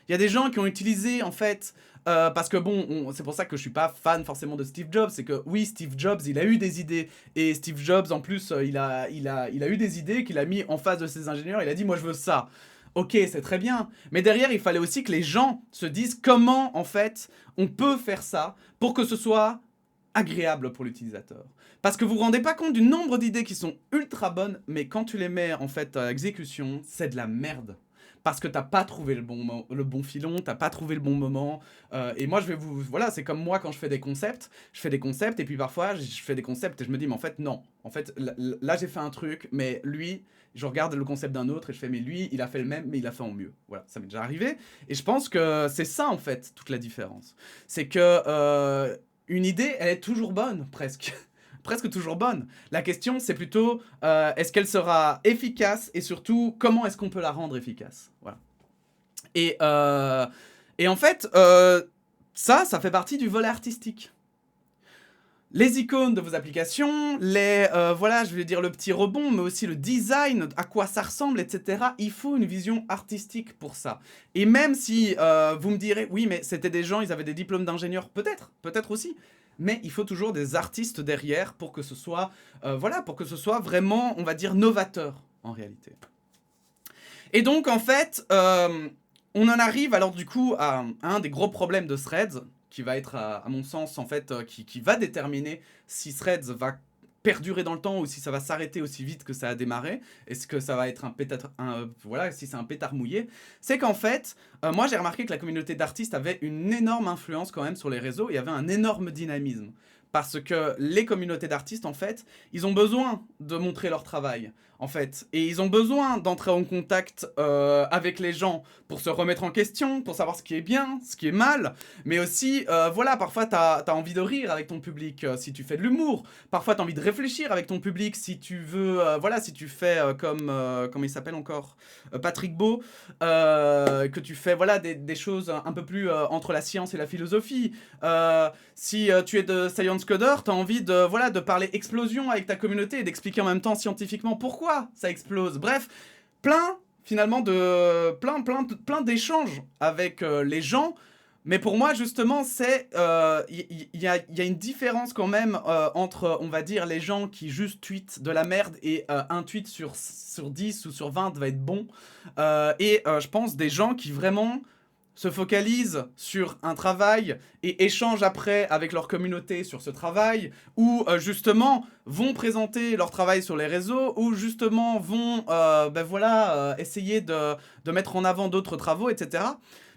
Il y a des gens qui ont utilisé, en fait, parce que bon, c'est pour ça que je suis pas fan forcément de Steve Jobs, c'est que oui, Steve Jobs, il a eu des idées, et Steve Jobs, en plus, il a eu des idées qu'il a mis en face de ses ingénieurs, il a dit, moi je veux ça. Ok, c'est très bien, mais derrière, il fallait aussi que les gens se disent comment, en fait, on peut faire ça pour que ce soit agréable pour l'utilisateur. Parce que vous vous rendez pas compte du nombre d'idées qui sont ultra bonnes, mais quand tu les mets en fait à exécution, c'est de la merde. Parce que t'as pas trouvé le bon filon, t'as pas trouvé le bon moment. Et moi, voilà, c'est comme moi quand je fais des concepts. Je fais des concepts et puis parfois, je fais des concepts et je me dis, mais en fait, non. En fait, là, j'ai fait un truc, mais lui, je regarde le concept d'un autre et je fais, mais lui, il a fait le même, mais il a fait en mieux. Voilà, ça m'est déjà arrivé. Et je pense que c'est ça, en fait, toute la différence. C'est que une idée, elle est toujours bonne, presque. Presque toujours bonne. La question, c'est plutôt est-ce qu'elle sera efficace et surtout, comment est-ce qu'on peut la rendre efficace? Voilà. Et en fait, ça fait partie du volet artistique. Les icônes de vos applications, voilà, je vais dire le petit rebond, mais aussi le design, à quoi ça ressemble, etc. Il faut une vision artistique pour ça. Et même si vous me direz, oui, mais c'était des gens, ils avaient des diplômes d'ingénieur, peut-être aussi. Mais il faut toujours des artistes derrière pour que ce soit, voilà, pour que ce soit vraiment, on va dire, novateur en réalité. Et donc en fait, on en arrive alors du coup à un des gros problèmes de Threads, qui va être à mon sens en fait, qui va déterminer si Threads va perdurer dans le temps ou si ça va s'arrêter aussi vite que ça a démarré. Est-ce que ça va être voilà, si c'est un pétard mouillé, c'est qu'en fait, moi j'ai remarqué que la communauté d'artistes avait une énorme influence quand même sur les réseaux et avait un énorme dynamisme. Parce que les communautés d'artistes, en fait, ils ont besoin de montrer leur travail, en fait. Et ils ont besoin d'entrer en contact avec les gens pour se remettre en question, pour savoir ce qui est bien, ce qui est mal. Mais aussi, voilà, parfois t'as envie de rire avec ton public si tu fais de l'humour. Parfois t'as envie de réfléchir avec ton public si tu veux, voilà, si tu fais comme, comment il s'appelle encore, Patrick Beau, que tu fais, voilà, des choses un peu plus entre la science et la philosophie. Si tu es de Science Coder, t'as envie de, voilà, de parler explosion avec ta communauté et d'expliquer en même temps scientifiquement pourquoi ça explose. Bref, finalement plein d'échanges avec les gens. Mais pour moi, justement, c'est il y a une différence quand même entre, on va dire, les gens qui juste tweetent de la merde et un tweet sur 10 ou sur 20 va être bon. Et je pense des gens qui vraiment se focalisent sur un travail et échangent après avec leur communauté sur ce travail, ou justement vont présenter leur travail sur les réseaux, ou justement vont ben voilà, essayer de mettre en avant d'autres travaux, etc.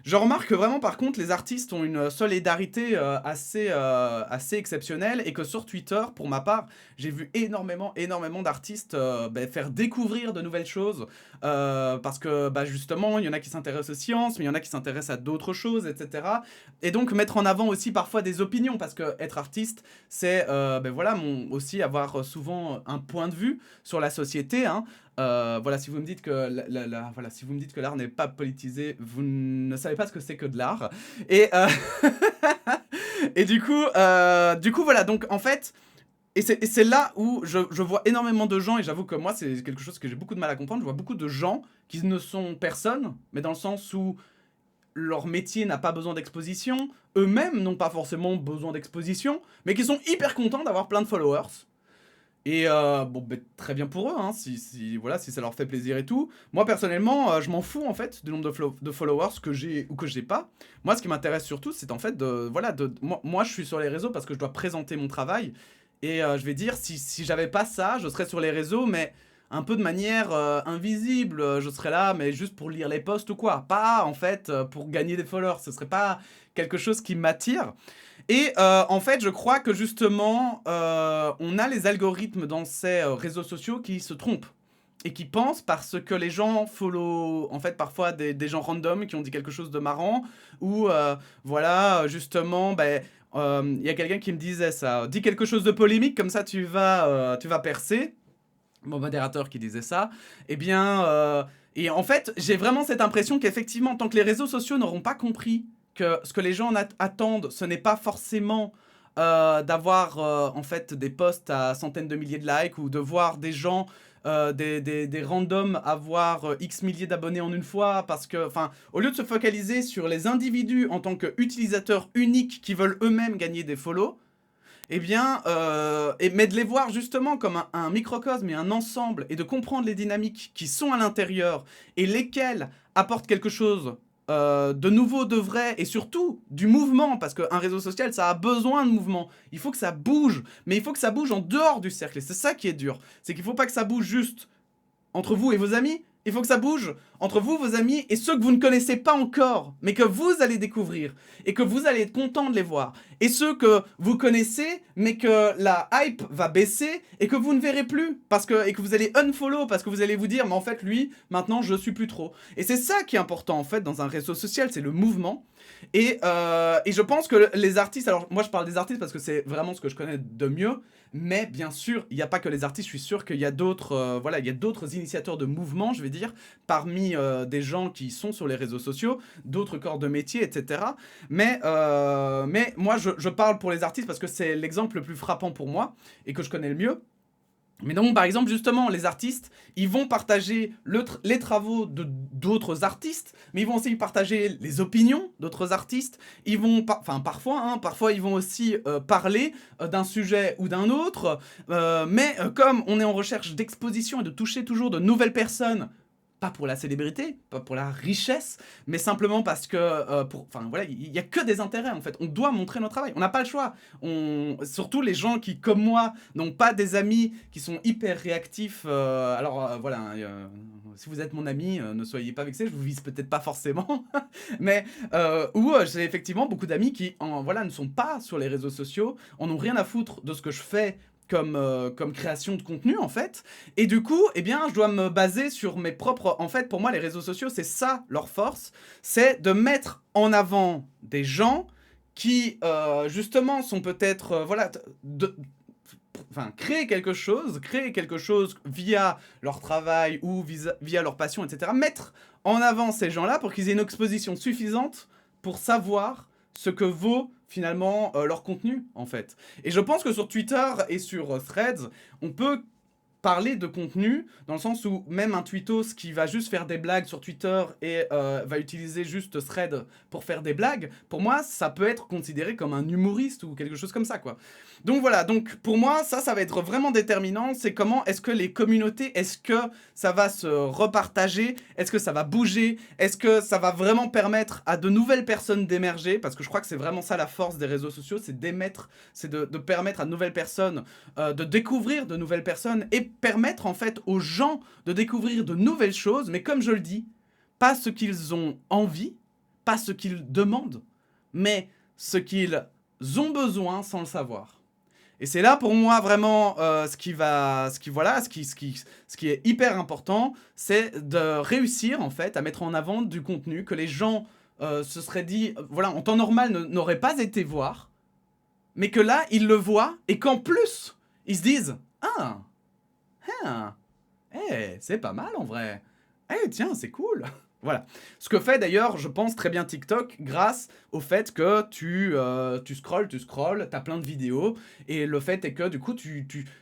Je remarque que vraiment par contre les artistes ont une solidarité assez exceptionnelle et que sur Twitter, pour ma part, j'ai vu énormément d'artistes ben, faire découvrir de nouvelles choses parce que bah, justement il y en a qui s'intéressent aux sciences, mais il y en a qui s'intéressent à d'autres choses, etc. Et donc mettre en avant aussi parfois des opinions parce que être artiste, c'est ben, voilà, aussi avoir souvent un point de vue sur la société, hein. Voilà, si vous me dites que voilà, si vous me dites que l'art n'est pas politisé, vous ne savez pas ce que c'est que de l'art. Et Et du coup, voilà, donc en fait, et c'est là où je vois énormément de gens, et j'avoue que moi, c'est quelque chose que j'ai beaucoup de mal à comprendre, je vois beaucoup de gens qui ne sont personne, mais dans le sens où leur métier n'a pas besoin d'exposition, eux-mêmes n'ont pas forcément besoin d'exposition, mais qui sont hyper contents d'avoir plein de followers. Et bon, bah, très bien pour eux, hein, voilà, si ça leur fait plaisir et tout. Moi, personnellement, je m'en fous, en fait, du nombre de followers que j'ai ou que j'ai pas. Moi, ce qui m'intéresse surtout, c'est en fait voilà, moi, je suis sur les réseaux parce que je dois présenter mon travail. Et je vais dire, si j'avais pas ça, je serais sur les réseaux, mais un peu de manière invisible. Je serais là, mais juste pour lire les posts ou quoi. Pas, en fait, pour gagner des followers. Ce serait pas quelque chose qui m'attire. Et en fait, je crois que justement, on a les algorithmes dans ces réseaux sociaux qui se trompent. Et qui pensent parce que les gens follow, en fait, parfois des gens random qui ont dit quelque chose de marrant. Ou, voilà, justement, ben, y a quelqu'un qui me disait ça. Dis quelque chose de polémique, comme ça tu vas percer. Mon modérateur qui disait ça. Eh bien, et en fait, j'ai vraiment cette impression qu'effectivement, tant que les réseaux sociaux n'auront pas compris que ce que les gens attendent, ce n'est pas forcément d'avoir en fait des posts à centaines de milliers de likes ou de voir des gens, des randoms avoir X milliers d'abonnés en une fois, parce que, enfin, au lieu de se focaliser sur les individus en tant qu'utilisateurs uniques qui veulent eux-mêmes gagner des follow, eh bien, mais de les voir justement comme un microcosme et un ensemble, et de comprendre les dynamiques qui sont à l'intérieur, et lesquelles apportent quelque chose de nouveau, de vrai, et surtout du mouvement, parce qu'un réseau social, ça a besoin de mouvement. Il faut que ça bouge, mais il faut que ça bouge en dehors du cercle, et c'est ça qui est dur. C'est qu'il ne faut pas que ça bouge juste entre vous et vos amis, il faut que ça bouge entre vous, vos amis, et ceux que vous ne connaissez pas encore, mais que vous allez découvrir, et que vous allez être content de les voir. Et ceux que vous connaissez, mais que la hype va baisser, et que vous ne verrez plus, et que vous allez unfollow, parce que vous allez vous dire, mais en fait, lui, maintenant, je suis plus trop. Et c'est ça qui est important, en fait, dans un réseau social, c'est le mouvement. Et je pense que les artistes, alors moi je parle des artistes parce que c'est vraiment ce que je connais de mieux, mais bien sûr, il n'y a pas que les artistes, je suis sûr qu'il y a d'autres voilà, il y a d'autres initiateurs de mouvements, je vais dire, parmi des gens qui sont sur les réseaux sociaux, d'autres corps de métier, etc. Mais moi je parle pour les artistes parce que c'est l'exemple le plus frappant pour moi et que je connais le mieux. Mais donc, par exemple, justement, les artistes, ils vont partager les travaux d'autres artistes, mais ils vont aussi partager les opinions d'autres artistes. Ils vont, parfois, ils vont aussi parler d'un sujet ou d'un autre. Mais comme on est en recherche d'exposition et de toucher toujours de nouvelles personnes, pas pour la célébrité, pas pour la richesse, mais simplement parce que, enfin voilà, il y a que des intérêts en fait. On doit montrer notre travail. On n'a pas le choix. Surtout les gens qui, comme moi, n'ont pas des amis qui sont hyper réactifs. Voilà, si vous êtes mon ami, ne soyez pas vexés. Je vous vise peut-être pas forcément, mais j'ai effectivement beaucoup d'amis qui, voilà, ne sont pas sur les réseaux sociaux, en ont rien à foutre de ce que je fais comme création de contenu en fait, et du coup eh bien je dois me baser sur mes propres, en fait pour moi les réseaux sociaux c'est ça leur force, c'est de mettre en avant des gens qui justement sont peut-être voilà créer quelque chose via leur travail ou via leur passion, etc. Mettre en avant ces gens-là pour qu'ils aient une exposition suffisante pour savoir ce que vaut finalement leur contenu en fait. Et je pense que sur Twitter et sur Threads, on peut parler de contenu, dans le sens où même un tweetos qui va juste faire des blagues sur Twitter et va utiliser juste Thread pour faire des blagues, pour moi, ça peut être considéré comme un humoriste ou quelque chose comme ça, quoi. Donc voilà, donc pour moi, ça va être vraiment déterminant, c'est comment est-ce que les communautés, est-ce que ça va se repartager, est-ce que ça va bouger, est-ce que ça va vraiment permettre à de nouvelles personnes d'émerger, parce que je crois que c'est vraiment ça la force des réseaux sociaux, c'est d'émettre, c'est de permettre à de nouvelles personnes de découvrir de nouvelles personnes et permettre en fait aux gens de découvrir de nouvelles choses, mais comme je le dis, pas ce qu'ils ont envie, pas ce qu'ils demandent, mais ce qu'ils ont besoin sans le savoir. Et c'est là pour moi vraiment ce qui est hyper important, c'est de réussir en fait à mettre en avant du contenu que les gens se seraient dit, voilà, en temps normal n'auraient pas été voir, mais que là ils le voient et qu'en plus ils se disent c'est pas mal en vrai. Tiens, c'est cool. Voilà. Ce que fait d'ailleurs, je pense, très bien TikTok grâce au fait que tu scrolles, t'as plein de vidéos, et le fait est que du coup,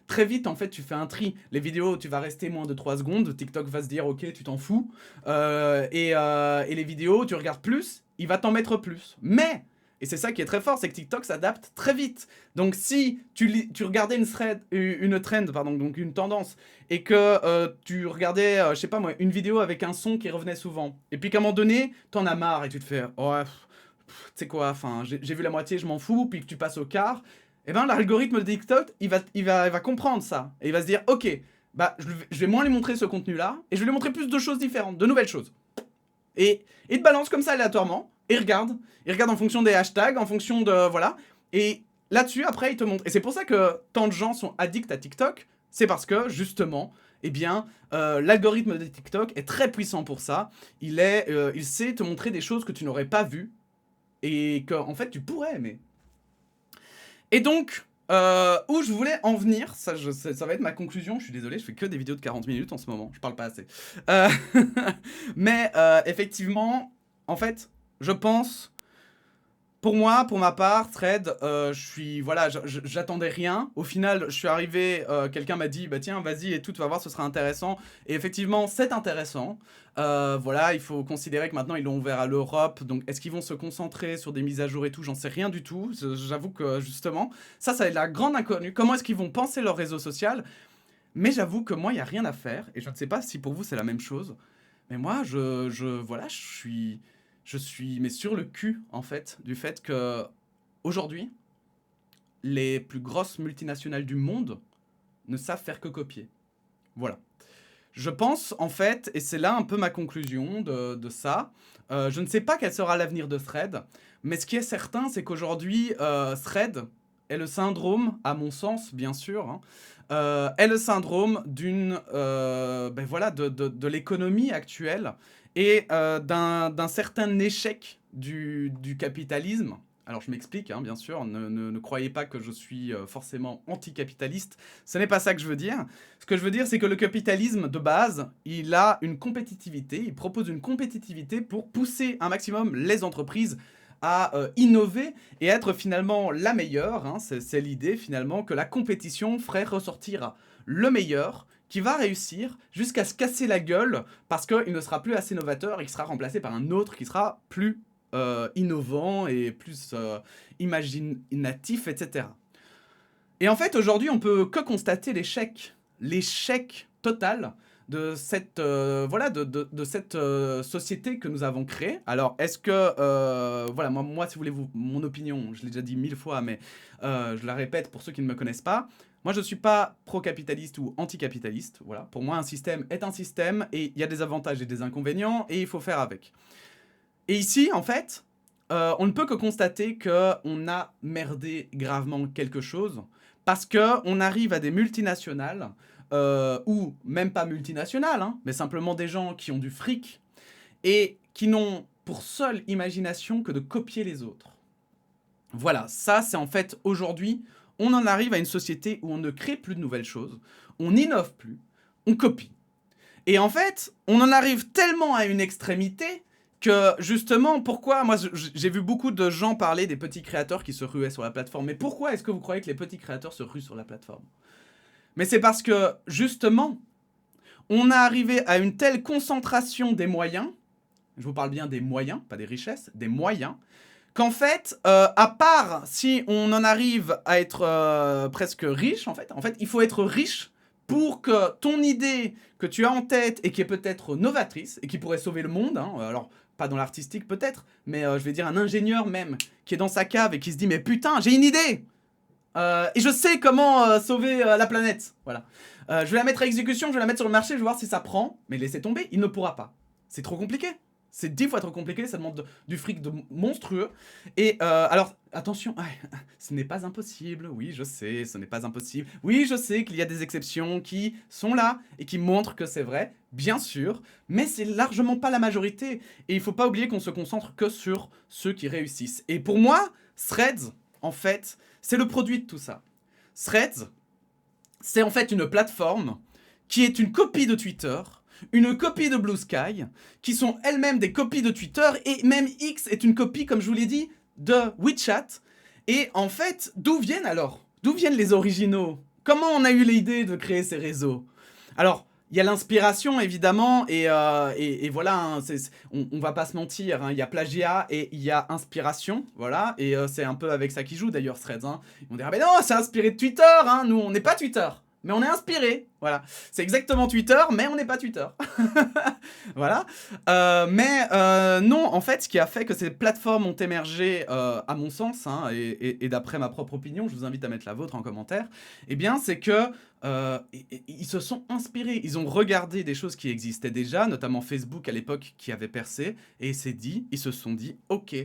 très vite, en fait, tu fais un tri. Les vidéos, tu vas rester moins de 3 secondes, TikTok va se dire, ok, tu t'en fous, et les vidéos, tu regardes plus, il va t'en mettre plus. Mais, et c'est ça qui est très fort, c'est que TikTok s'adapte très vite. Donc si tu regardais une trend, pardon, donc une tendance, et que tu regardais, je sais pas moi, une vidéo avec un son qui revenait souvent, et puis qu'à un moment donné, t'en as marre, et tu te fais, ouais, tu sais quoi, enfin, j'ai vu la moitié, je m'en fous, puis que tu passes au quart, et ben l'algorithme de TikTok, il va comprendre ça, et il va se dire, ok, bah, je vais moins lui montrer ce contenu-là, et je vais lui montrer plus de choses différentes, de nouvelles choses. Et il te balance comme ça aléatoirement, et il regarde en fonction des hashtags, en fonction de, voilà, et là-dessus, après, il te montre. Et c'est pour ça que tant de gens sont addicts à TikTok, c'est parce que, justement, eh bien, l'algorithme de TikTok est très puissant pour ça. Il sait te montrer des choses que tu n'aurais pas vues, et que, en fait, tu pourrais aimer. Et donc, où je voulais en venir, ça va être ma conclusion, je suis désolé, je fais que des vidéos de 40 minutes en ce moment, je parle pas assez. Euh, Mais effectivement, en fait, je pense, pour moi, pour ma part, Thread, voilà, j'attendais rien. Au final, je suis arrivé, quelqu'un m'a dit, bah tiens, vas-y et tout, tu vas voir, ce sera intéressant. Et effectivement, c'est intéressant. Voilà, il faut considérer que maintenant, ils l'ont ouvert à l'Europe. Donc, est-ce qu'ils vont se concentrer sur des mises à jour et tout? J'en sais rien du tout. J'avoue que, justement, ça va être la grande inconnue. Comment est-ce qu'ils vont penser leur réseau social? Mais j'avoue que moi, il n'y a rien à faire. Et je ne sais pas si pour vous, c'est la même chose. Mais moi, voilà, je suis mais sur le cul, en fait, du fait que, aujourd'hui, les plus grosses multinationales du monde ne savent faire que copier. Voilà. Je pense, en fait, et c'est là un peu ma conclusion de ça, je ne sais pas quel sera l'avenir de Thread, mais ce qui est certain, c'est qu'aujourd'hui, Thread est le syndrome, à mon sens, bien sûr, hein, est le syndrome voilà, de l'économie actuelle et d'un certain échec du capitalisme. Alors je m'explique, hein, bien sûr, ne croyez pas que je suis forcément anticapitaliste, ce n'est pas ça que je veux dire. Ce que je veux dire, c'est que le capitalisme, de base, il a une compétitivité, il propose une compétitivité pour pousser un maximum les entreprises à innover et être finalement la meilleure. Hein. C'est l'idée finalement que la compétition ferait ressortir le meilleur qui va réussir jusqu'à se casser la gueule parce qu'il ne sera plus assez novateur et qu'il sera remplacé par un autre qui sera plus innovant et plus imaginatif, etc. Et en fait, aujourd'hui, on peut que constater l'échec total de cette, voilà, de cette société que nous avons créée. Alors, est-ce que, voilà, moi, si vous voulez, mon opinion, je l'ai déjà dit 1000 fois, mais je la répète pour ceux qui ne me connaissent pas. Moi, je ne suis pas pro-capitaliste ou anticapitaliste. Voilà. Pour moi, un système est un système et il y a des avantages et des inconvénients et il faut faire avec. Et ici, en fait, on ne peut que constater qu'on a merdé gravement quelque chose parce qu'on arrive à des multinationales, ou même pas multinationales, hein, mais simplement des gens qui ont du fric et qui n'ont pour seule imagination que de copier les autres. Voilà, ça c'est en fait aujourd'hui, on en arrive à une société où on ne crée plus de nouvelles choses, on n'innove plus, on copie. Et en fait, on en arrive tellement à une extrémité que justement, pourquoi, moi j'ai vu beaucoup de gens parler des petits créateurs qui se ruaient sur la plateforme. Mais pourquoi est-ce que vous croyez que les petits créateurs se ruent sur la plateforme? Mais c'est parce que justement, on a arrivé à une telle concentration des moyens, je vous parle bien des moyens, pas des richesses, des moyens, qu'en fait, à part si on en arrive à être presque riche, en fait, il faut être riche pour que ton idée que tu as en tête et qui est peut-être novatrice et qui pourrait sauver le monde, hein, alors pas dans l'artistique peut-être, mais je vais dire un ingénieur même qui est dans sa cave et qui se dit mais putain j'ai une idée et je sais comment sauver la planète, voilà. Je vais la mettre à exécution, je vais la mettre sur le marché, je vais voir si ça prend, mais laissez tomber, il ne pourra pas. C'est trop compliqué. C'est 10 fois trop compliqué, ça demande du fric monstrueux. Et alors, attention, ce n'est pas impossible, oui je sais, ce n'est pas impossible. Oui je sais qu'il y a des exceptions qui sont là et qui montrent que c'est vrai, bien sûr, mais c'est largement pas la majorité. Et il faut pas oublier qu'on se concentre que sur ceux qui réussissent. Et pour moi, Threads, en fait, c'est le produit de tout ça. Threads, c'est en fait une plateforme qui est une copie de Twitter, une copie de Blue Sky, qui sont elles-mêmes des copies de Twitter, et même X est une copie, comme je vous l'ai dit, de WeChat. Et en fait, d'où viennent alors? D'où viennent les originaux? Comment on a eu l'idée de créer ces réseaux? Alors, il y a l'inspiration, évidemment, et voilà, hein, on va pas se mentir, hein, il y a plagiat et il y a inspiration, voilà, et c'est un peu avec ça qu'ils jouent, d'ailleurs, Threads, hein. Ils vont dire, ah ben non, c'est inspiré de Twitter, hein, nous, on n'est pas Twitter, mais on est inspiré, voilà. C'est exactement Twitter, mais on n'est pas Twitter. Voilà. Non, en fait, ce qui a fait que ces plateformes ont émergé, à mon sens, hein, et d'après ma propre opinion, je vous invite à mettre la vôtre en commentaire, eh bien, c'est que ils se sont inspirés. Ils ont regardé des choses qui existaient déjà, notamment Facebook à l'époque qui avait percé, et ils se sont dit, ok,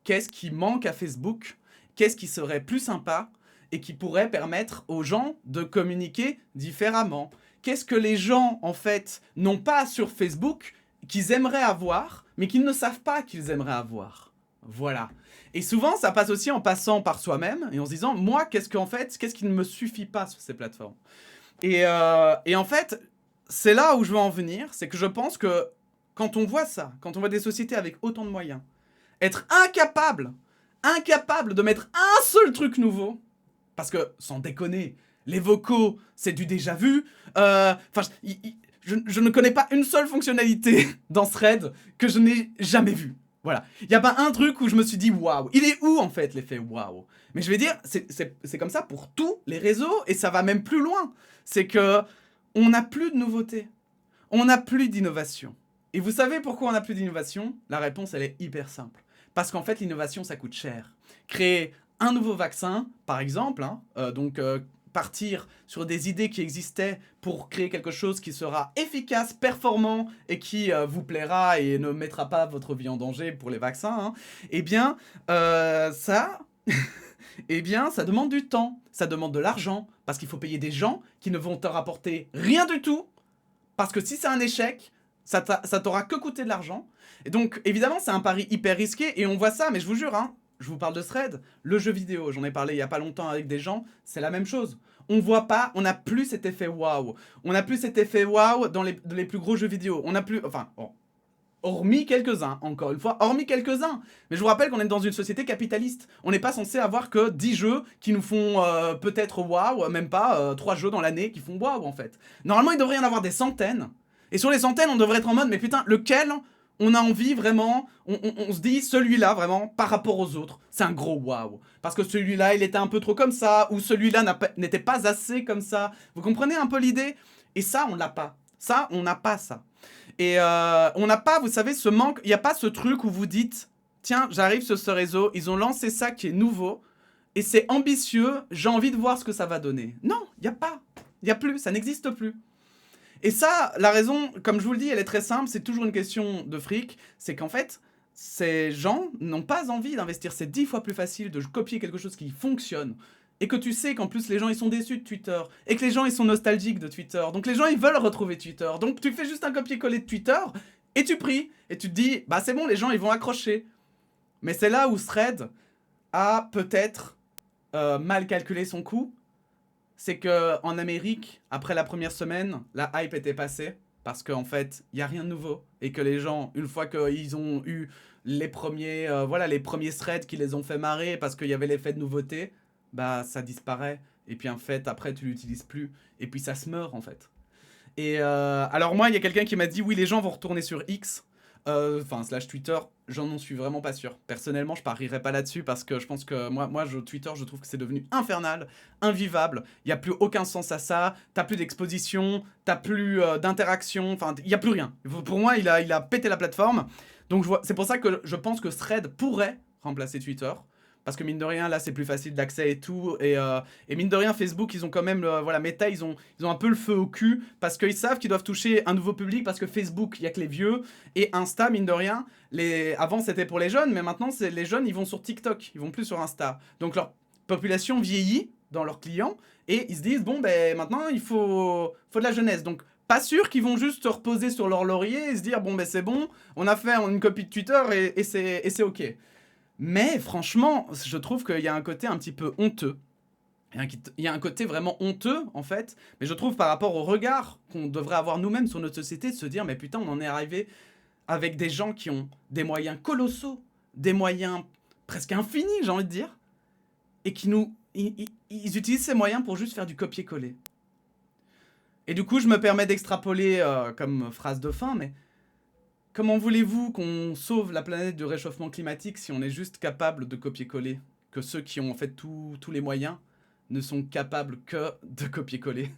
qu'est-ce qui manque à Facebook? Qu'est-ce qui serait plus sympa et qui pourrait permettre aux gens de communiquer différemment? Qu'est-ce que les gens, en fait, n'ont pas sur Facebook, qu'ils aimeraient avoir, mais qu'ils ne savent pas qu'ils aimeraient avoir? Voilà. Et souvent, ça passe aussi en passant par soi-même, et en se disant, moi, qu'est-ce qui ne me suffit pas sur ces plateformes? Et en fait, c'est là où je veux en venir, c'est que je pense que quand on voit ça, quand on voit des sociétés avec autant de moyens, être incapable de mettre un seul truc nouveau, parce que, sans déconner, les vocaux, c'est du déjà vu. Je ne connais pas une seule fonctionnalité dans Thread que je n'ai jamais vue. Voilà. Il n'y a pas un truc où je me suis dit waouh. Il est où en fait l'effet waouh? Mais je vais dire, c'est comme ça pour tous les réseaux et ça va même plus loin. C'est que on n'a plus de nouveautés. On n'a plus d'innovation. Et vous savez pourquoi on n'a plus d'innovation? La réponse, elle est hyper simple. Parce qu'en fait, l'innovation, ça coûte cher. Créer un nouveau vaccin, par exemple, hein, partir sur des idées qui existaient pour créer quelque chose qui sera efficace, performant et qui vous plaira et ne mettra pas votre vie en danger pour les vaccins, hein, eh bien, ça demande du temps, ça demande de l'argent, parce qu'il faut payer des gens qui ne vont te rapporter rien du tout, parce que si c'est un échec, ça t'aura que coûté de l'argent. Et donc, évidemment, c'est un pari hyper risqué, et on voit ça, mais je vous jure, hein, je vous parle de Thread, le jeu vidéo, j'en ai parlé il y a pas longtemps avec des gens, c'est la même chose. On voit pas, on n'a plus cet effet waouh. On n'a plus cet effet waouh dans les plus gros jeux vidéo. On n'a plus, enfin, bon, hormis quelques-uns, encore une fois, hormis quelques-uns. Mais je vous rappelle qu'on est dans une société capitaliste. On n'est pas censé avoir que 10 jeux qui nous font peut-être waouh, même pas 3 jeux dans l'année qui font waouh en fait. Normalement, il devrait y en avoir des centaines. Et sur les centaines, on devrait être en mode, mais putain, lequel on a envie vraiment, on se dit celui-là vraiment par rapport aux autres, c'est un gros waouh. Parce que celui-là, il était un peu trop comme ça, ou celui-là n'était pas assez comme ça. Vous comprenez un peu l'idée? Et ça, on l'a pas. Ça, on n'a pas ça. Et on n'a pas, vous savez, ce manque, il n'y a pas ce truc où vous dites, tiens, j'arrive sur ce réseau, ils ont lancé ça qui est nouveau, et c'est ambitieux, j'ai envie de voir ce que ça va donner. Non, il n'y a pas. Il n'y a plus, ça n'existe plus. Et ça, la raison, comme je vous le dis, elle est très simple, c'est toujours une question de fric, c'est qu'en fait, ces gens n'ont pas envie d'investir. C'est 10 fois plus facile de copier quelque chose qui fonctionne, et que tu sais qu'en plus les gens ils sont déçus de Twitter, et que les gens ils sont nostalgiques de Twitter, donc les gens ils veulent retrouver Twitter, donc tu fais juste un copier-coller de Twitter, et tu pries, et tu te dis, bah c'est bon, les gens ils vont accrocher. Mais c'est là où Thread a peut-être mal calculé son coût. C'est que en Amérique, après la première semaine, la hype était passée. Parce qu'en fait, il n'y a rien de nouveau. Et que les gens, une fois qu'ils ont eu les premiers, les premiers threads qui les ont fait marrer parce qu'il y avait l'effet de nouveauté, bah ça disparaît. Et puis en fait, après, tu l'utilises plus. Et puis ça se meurt en fait. Et alors moi, il y a quelqu'un qui m'a dit, oui, les gens vont retourner sur X. Slash Twitter, j'en suis vraiment pas sûr. Personnellement, je parierais pas là-dessus parce que je pense que Twitter, je trouve que c'est devenu infernal, invivable. Il y a plus aucun sens à ça. T'as plus d'exposition, t'as plus d'interaction. Enfin, il y a plus rien. Pour moi, il a pété la plateforme. Donc c'est pour ça que je pense que Thread pourrait remplacer Twitter. Parce que mine de rien, là, c'est plus facile d'accès et tout. Et mine de rien, Facebook, ils ont quand même... Meta, ils ont un peu le feu au cul. Parce qu'ils savent qu'ils doivent toucher un nouveau public. Parce que Facebook, il n'y a que les vieux. Et Insta, mine de rien, avant, c'était pour les jeunes. Mais maintenant, les jeunes, ils vont sur TikTok. Ils vont plus sur Insta. Donc, leur population vieillit dans leurs clients. Et ils se disent, bon, ben maintenant, il faut de la jeunesse. Donc, pas sûr qu'ils vont juste se reposer sur leur laurier et se dire, bon, ben c'est bon, on a fait une copie de Twitter et c'est OK. Mais franchement, je trouve qu'il y a un côté un petit peu honteux Il y a un côté vraiment honteux, en fait, mais je trouve par rapport au regard qu'on devrait avoir nous-mêmes sur notre société, de se dire, mais putain, on en est arrivé avec des gens qui ont des moyens colossaux, des moyens presque infinis, j'ai envie de dire, et qui ils utilisent ces moyens pour juste faire du copier-coller. Et du coup, je me permets d'extrapoler comme phrase de fin, mais comment voulez-vous qu'on sauve la planète du réchauffement climatique si on est juste capable de copier-coller? Que ceux qui ont en fait tous les moyens ne sont capables que de copier-coller.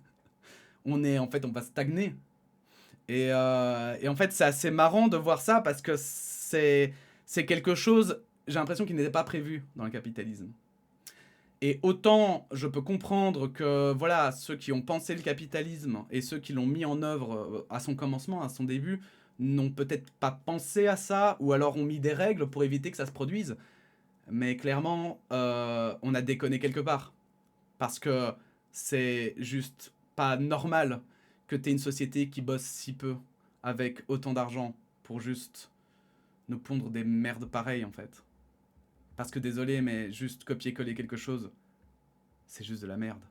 On va stagner. Et en fait, c'est assez marrant de voir ça parce que c'est quelque chose, j'ai l'impression, qui n'était pas prévu dans le capitalisme. Et autant je peux comprendre que voilà, ceux qui ont pensé le capitalisme et ceux qui l'ont mis en œuvre à son commencement, à son début, n'ont peut-être pas pensé à ça, ou alors ont mis des règles pour éviter que ça se produise. Mais clairement, on a déconné quelque part. Parce que c'est juste pas normal que t'aies une société qui bosse si peu avec autant d'argent pour juste nous pondre des merdes pareilles en fait. Parce que désolé, mais juste copier-coller quelque chose, c'est juste de la merde.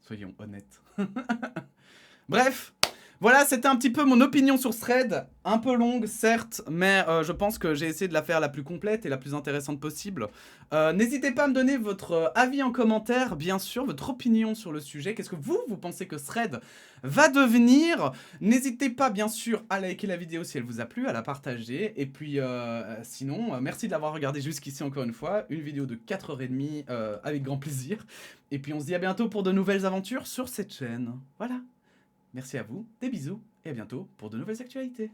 Soyons honnêtes. Bref, voilà, c'était un petit peu mon opinion sur ce thread. Un peu longue, certes, mais je pense que j'ai essayé de la faire la plus complète et la plus intéressante possible. N'hésitez pas à me donner votre avis en commentaire, bien sûr, votre opinion sur le sujet. Qu'est-ce que vous pensez que ce thread va devenir? N'hésitez pas, bien sûr, à liker la vidéo si elle vous a plu, à la partager. Et puis, sinon, merci de l'avoir regardé jusqu'ici encore une fois. Une vidéo de 4h30 avec grand plaisir. Et puis, on se dit à bientôt pour de nouvelles aventures sur cette chaîne. Voilà. Merci à vous, des bisous, et à bientôt pour de nouvelles actualités.